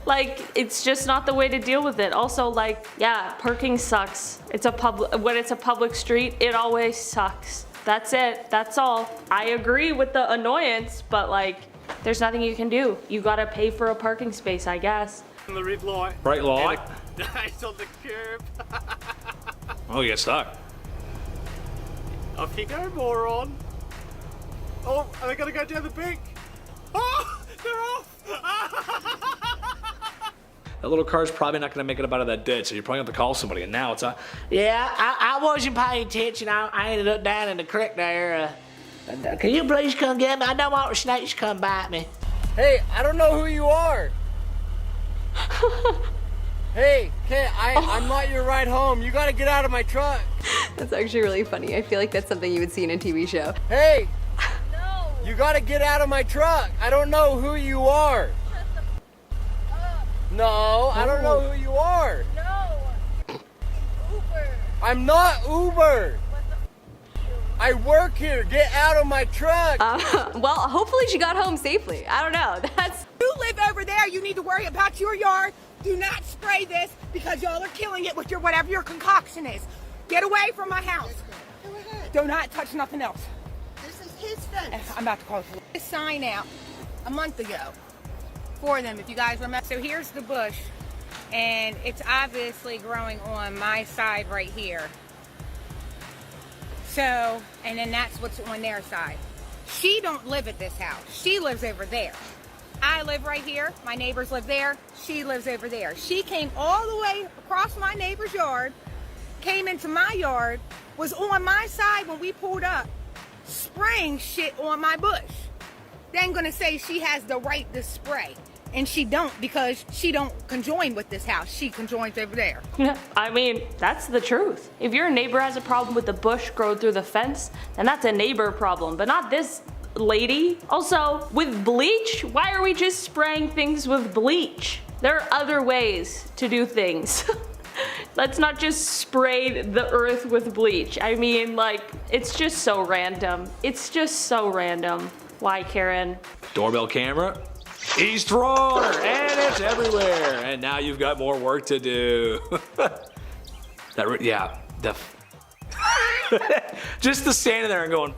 Like, it's just not the way to deal with it. Also, like, yeah, parking sucks. When it's a public street, it always sucks. That's it. That's all. I agree with the annoyance, but like, there's nothing you can do. You gotta pay for a parking space, I guess. The red light. Bright light. It's on the curb. Oh, you get stuck. Off you go, moron. Oh, and I gotta go down the bank. Oh, they're off. That little car's probably not gonna make it up out of that ditch, so you're probably gonna have to call somebody. And now it's Yeah, I wasn't paying attention. I ended up down in the creek there. Can you please come get me? I don't want the snakes to come bite me. Hey, I don't know who you are. Hey, I'm not your ride home. You gotta get out of my truck. That's actually really funny. I feel like that's something you would see in a TV show. Hey! No! You gotta get out of my truck. I don't know who you are. No, I don't know who you are. No. Uber. I'm not Uber. I work here. Get out of my truck. Well, hopefully she got home safely. I don't know. You live over there. You need to worry about your yard. Do not spray this because y'all are killing it with your whatever your concoction is. Get away from my house. Do not touch nothing else. This is his fence. I'm about to call the police. This sign out a month ago for them, if you guys remember. So here's the bush, and it's obviously growing on my side right here. So, and then that's what's on their side. She don't live at this house. She lives over there. I live right here. My neighbors live there. She lives over there. She came all the way across my neighbor's yard, came into my yard, was on my side when we pulled up, spraying shit on my bush. Then gonna say she has the right to spray. and she don't because she don't conjoin with this house. She conjoins over there. I mean, that's the truth. If your neighbor has a problem with the bush growing through the fence, then that's a neighbor problem, but not this lady. Also, with bleach, why are we just spraying things with bleach? There are other ways to do things. Let's not just spray the earth with bleach. I mean, like, it's just so random. It's just so random. Why, Karen? Doorbell camera. He's thrown her, and it's everywhere. And now you've got more work to do. Just the standing there and going,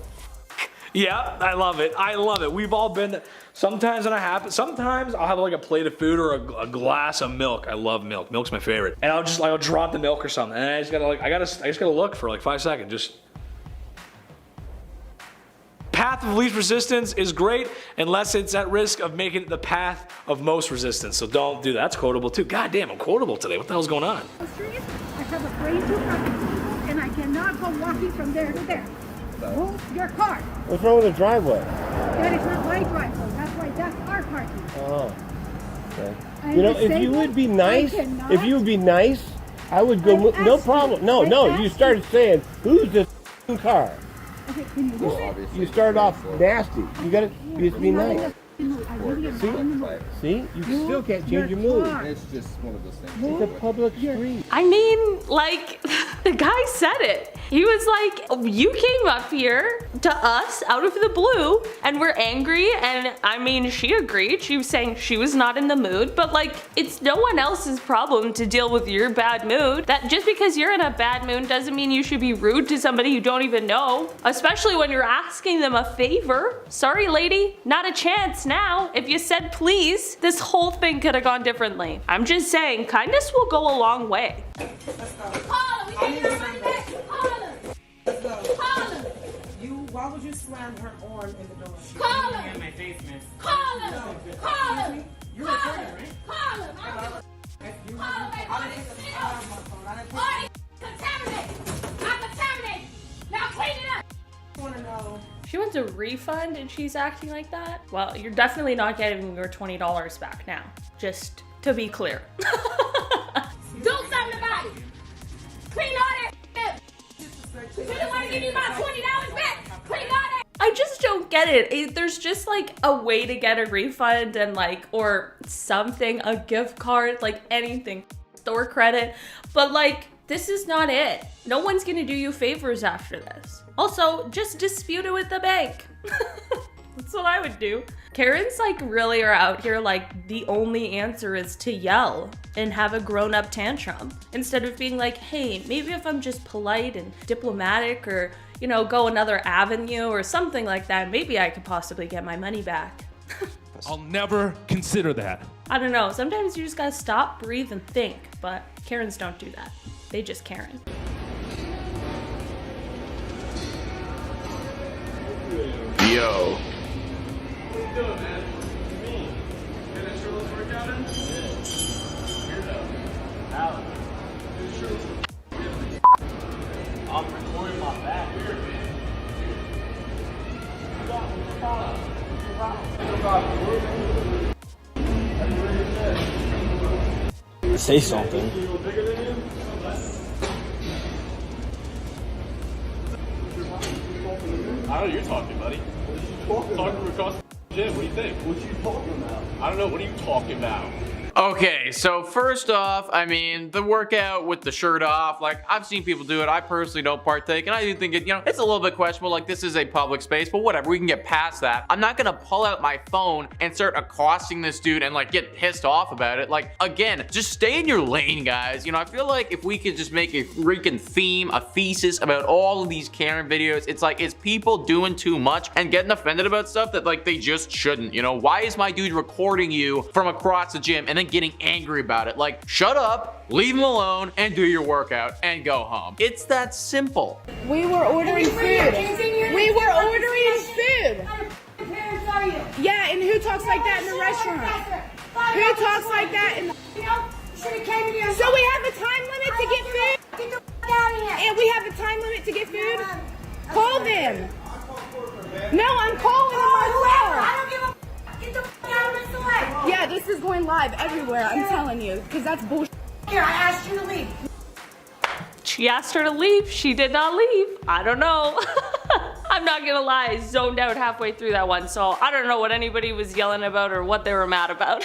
yeah, I love it. I love it. We've all been. Sometimes when I have, sometimes I'll have like a plate of food or a glass of milk. I love milk. Milk's my favorite. And I'll drop the milk or something, and I just gotta look for like 5 seconds. Just path of least resistance is great unless it's at risk of making it the path of most resistance. So don't do that. That's quotable too. God damn, I'm quotable today. What the hell's going on? I have a brand new parking and I cannot go walking from there to there. Move your car. What's wrong with the driveway? That is not my driveway. That's why that's our parking. Oh. Okay. I'm You know, if you disabled. would be nice, I would go. No asked problem. you. No, I no. asked You started saying, "Who's this car?" Okay, can you move it? You started off nasty. You gotta. You have to be I'm not in nice. the mood. I really am not in the mood. See, you Move still can't your change your mood. car. It's just one of those things. Move It's a public street. I mean, like, the guy said it. He was like, you came up here to us out of the blue and we're angry, and I mean, she agreed. She was saying she was not in the mood, but like, it's no one else's problem to deal with your bad mood. That just because you're in a bad mood doesn't mean you should be rude to somebody you don't even know, especially when you're asking them a favor. Sorry, lady, not a chance now. If you said please, this whole thing could have gone differently. I'm just saying, kindness will go a long way. Why would you slam her arm in the door? Call her. In my face, miss. Call her. Call her. You're Call recording, her. right? Call her. I'm contaminated. Now clean it up. I want to know. She wants a refund and she's acting like that? Well, you're definitely not getting your $20 back now. Just to be clear. Do something about it. Clean all that up. You didn't want to give me my $20 back. Clean all that. I just don't get it. There's just like a way to get a refund and like, or something, a gift card, like anything, store credit. But like, this is not it. No one's gonna do you favors after this. Also, just dispute it with the bank. That's what I would do. Karens like really are out here like the only answer is to yell and have a grown-up tantrum instead of being like, hey, maybe if I'm just polite and diplomatic or, you know, go another avenue or something like that, maybe I could possibly get my money back. I'll never consider that. I don't know. Sometimes you just gotta stop, breathe, and think. But Karens don't do that. They just Karen. Yo. What are you doing, man? What do you mean? Get that shirtless workout in? Weirdo. Alex. I'm recording my back here, man. Say something. I don't know, you're talking, buddy. Talking across the gym. What do you think? What you talking about? I don't know. What are you talking about? Okay, so first off, I mean, the workout with the shirt off, like, I've seen people do it. I personally don't partake, and I do think it, you know, it's a little bit questionable. Like, this is a public space, but whatever, we can get past that. I'm not gonna pull out my phone and start accosting this dude and, like, get pissed off about it. Like, again, just stay in your lane, guys. You know, I feel like if we could just make a freaking theme, a thesis about all of these Karen videos, it's like, it's people doing too much and getting offended about stuff that, like, they just shouldn't, you know? Why is my dude recording you from across the gym and then getting angry about it? Like, shut up, leave him alone, and do your workout and go home. It's that simple. We were ordering food. We were ordering food. Yeah, and who talks like that in the restaurant? Who talks like that in the... So we have a time limit to get food? And we have a time limit to get food? Call them. No, I'm calling them myself. Get the f*** out of this way. Yeah, this is going live everywhere, I'm telling you, because that's bullshit. Here, I asked you to leave. She asked her to leave. She did not leave. I don't know. I'm not gonna lie, I zoned out halfway through that one, so I don't know what anybody was yelling about or what they were mad about.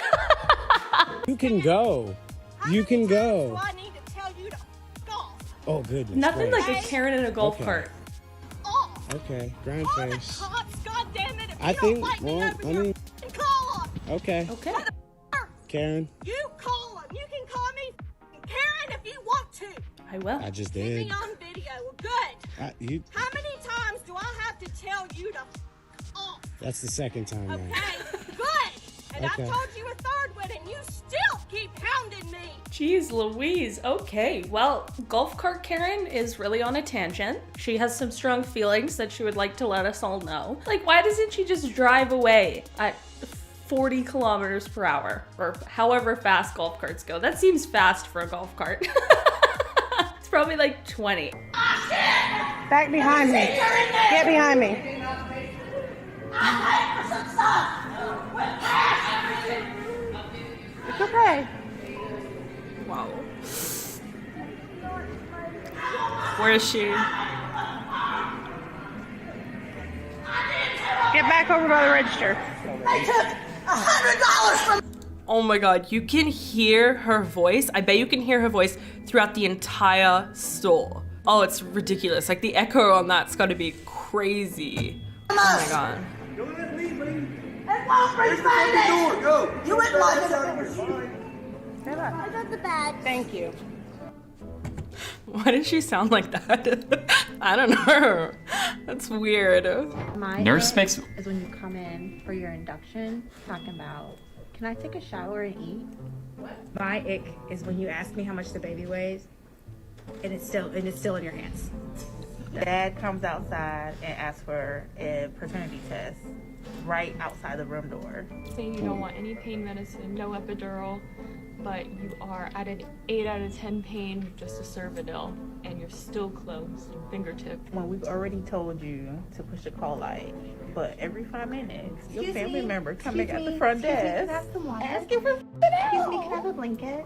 You can go. You can go. I need to tell you to off. Oh, goodness. Nothing gracious. like a Karen in a golf Okay. cart. Okay, grind face. Cops, goddamn it! If I you think, don't like me, well, open I your mean, call them. okay. Okay. Karen, You call them. You can call me Karen if you want to. I will. I just Get did. me on video. Well, good. How many times do I have to tell you to off? That's the second time now. Okay, good. And Okay. I told you a third one, and you still keep hounding me. Jeez Louise, okay. Well, golf cart Karen is really on a tangent. She has some strong feelings that she would like to let us all know. Like, why doesn't she just drive away at 40 kilometers per hour? Or however fast golf carts go. That seems fast for a golf cart. It's probably like 20. Back behind me. Get behind me. It's okay. Wow. Where is she? Get back over by the register. I took $100 from. Oh my god, you can hear her voice. I bet you can hear her voice throughout the entire store. Oh, it's ridiculous. Like the echo on that's gotta be crazy. Oh my god. It won't bring money. Go. You wouldn't like it. I got the bag. Thank you. Why does she sound like that? I don't know. That's weird. My Nurse ick makes- is when you come in for your induction talking about, can I take a shower and eat? My ick is when you ask me how much the baby weighs, and it's still in your hands. Dad comes outside and asks for a paternity test right outside the room door. Saying you don't want any pain medicine, no epidural, but you are at an 8 out of 10 pain with just a Cervidil, and you're still closed, fingertip. When we've already told you to push the call light, but every 5 minutes, your Excuse family me? member coming Excuse at the me? front Excuse me, can I desk have some water? asking for Excuse me, can I have a blanket?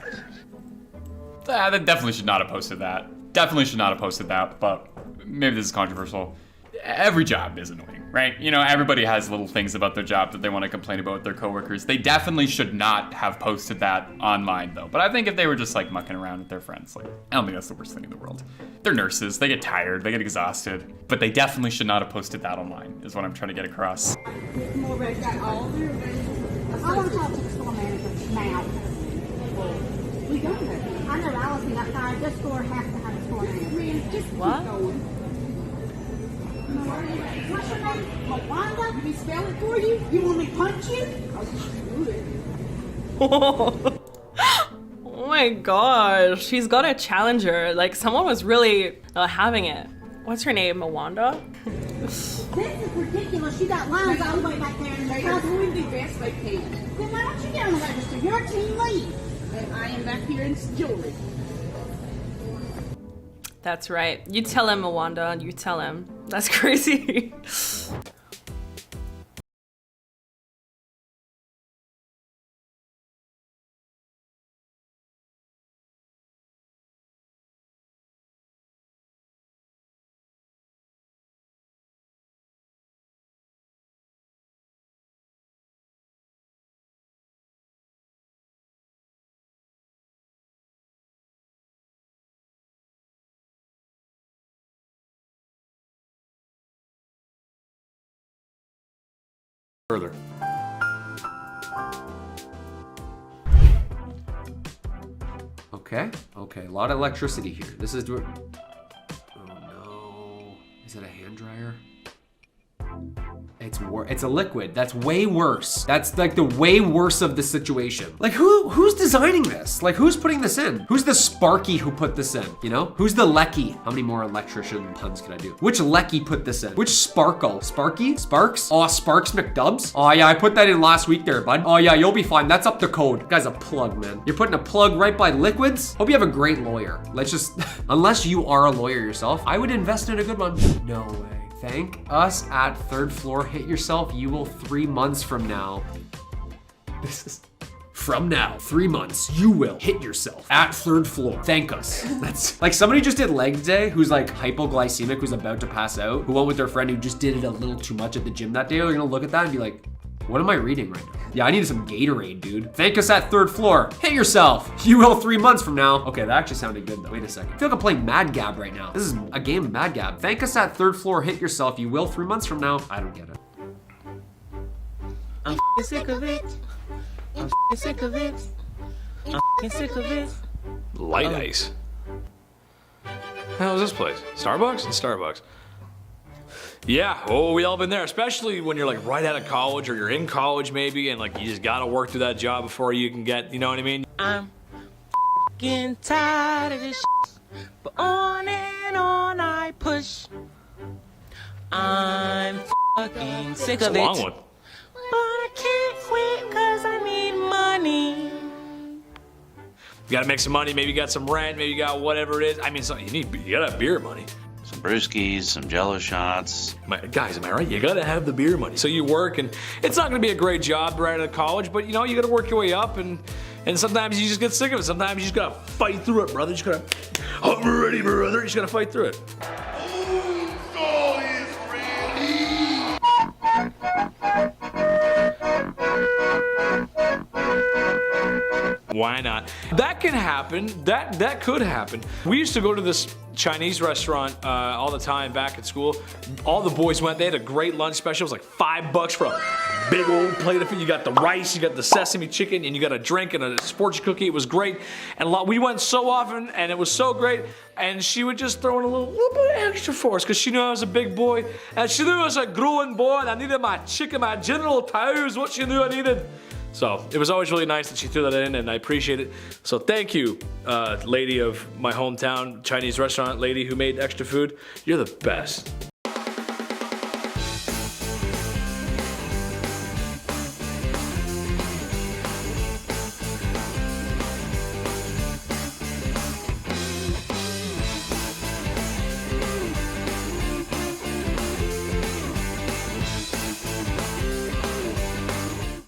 That definitely should not have posted that. Definitely should not have posted that, but maybe this is controversial. Every job is annoying, right? You know, everybody has little things about their job that they want to complain about with their coworkers. They definitely should not have posted that online, though. But I think if they were just like mucking around with their friends, like, I don't think that's the worst thing in the world. They're nurses, they get tired, they get exhausted, but they definitely should not have posted that online, is what I'm trying to get across. I want to talk to the store manager now. We got it. I know Allison got tired. This store has to have a store manager. Just What? keep going. What's your name? Wanda? Let me spell it for you. You want me to punch you? Oh my gosh, she's got a challenger. Like someone was really having it. What's her name, Mawanda? This is ridiculous. You got lines all the way back there. And they're doing the best they can. Then why don't you get on the register? Your team lead. And I am back here in jewelry. That's right. You tell him, Mawanda. You tell him. That's crazy. Further. Okay, okay, a lot of electricity here. This is doing. Oh no. Is it a hand dryer? It's a liquid. That's way worse. That's like the way worse of the situation. Like who's designing this? Like who's putting this in? Who's the Sparky who put this in? You know? Who's the Lecky? How many more electrician puns can I do? Which Lecky put this in? Which Sparkle? Sparky? Sparks? Oh, Sparks McDubs? Oh yeah, I put that in last week there, bud. Oh yeah, you'll be fine. That's up to code. Guy's a plug, man. You're putting a plug right by liquids? Hope you have a great lawyer. Let's just, unless you are a lawyer yourself, I would invest in a good one. No way. Thank us at third floor. Hit yourself. You will 3 months from now. This is from now, 3 months, you will hit yourself at 3rd floor. Thank us. That's like somebody just did leg day who's like hypoglycemic, who's about to pass out, who went with their friend who just did it a little too much at the gym that day. They're gonna look at that and be like, what am I reading right now? Yeah, I needed some Gatorade, dude. Thank us at 3rd floor. Hit yourself. You will 3 months from now. Okay, that actually sounded good though. Wait a second. I feel like I'm playing Mad Gab right now. This is a game of Mad Gab. Thank us at 3rd floor. Hit yourself. You will 3 months from now. I don't get it. I'm sick of it. I'm sick of it. I'm sick of it. Light ice. How is this place? Starbucks? It's Starbucks. Yeah, oh, we all been there, especially when you're like right out of college or you're in college maybe, and like you just gotta work through that job before you can get, you know what I mean? I'm getting tired of this shit, but on and on I push. I'm fucking sick of it. It's a long one. But I can't quit cause I need money. You gotta make some money, maybe you got some rent, maybe you got whatever it is. I mean, so you gotta have beer money. Some brewskis, some Jello shots. Guys, am I right? You gotta have the beer money. So you work, and it's not gonna be a great job right out of college, but you know, you gotta work your way up, and sometimes you just get sick of it. Sometimes you just gotta fight through it, brother. You just gotta, I'm ready, brother. You just gotta fight through it. Why not? That can happen. That could happen. We used to go to this Chinese restaurant all the time back at school. All the boys went. They had a great lunch special. It was like $5 for a big old plate of food. You got the rice, you got the sesame chicken, and you got a drink and a sports cookie. It was great. And we went so often, and it was so great. And she would just throw in a little bit extra for us because she knew I was a big boy. And she knew I was a growing boy, and I needed my chicken, my general toes, what she knew I needed. So it was always really nice that she threw that in, and I appreciate it. So thank you, lady of my hometown Chinese restaurant, lady who made extra food. You're the best.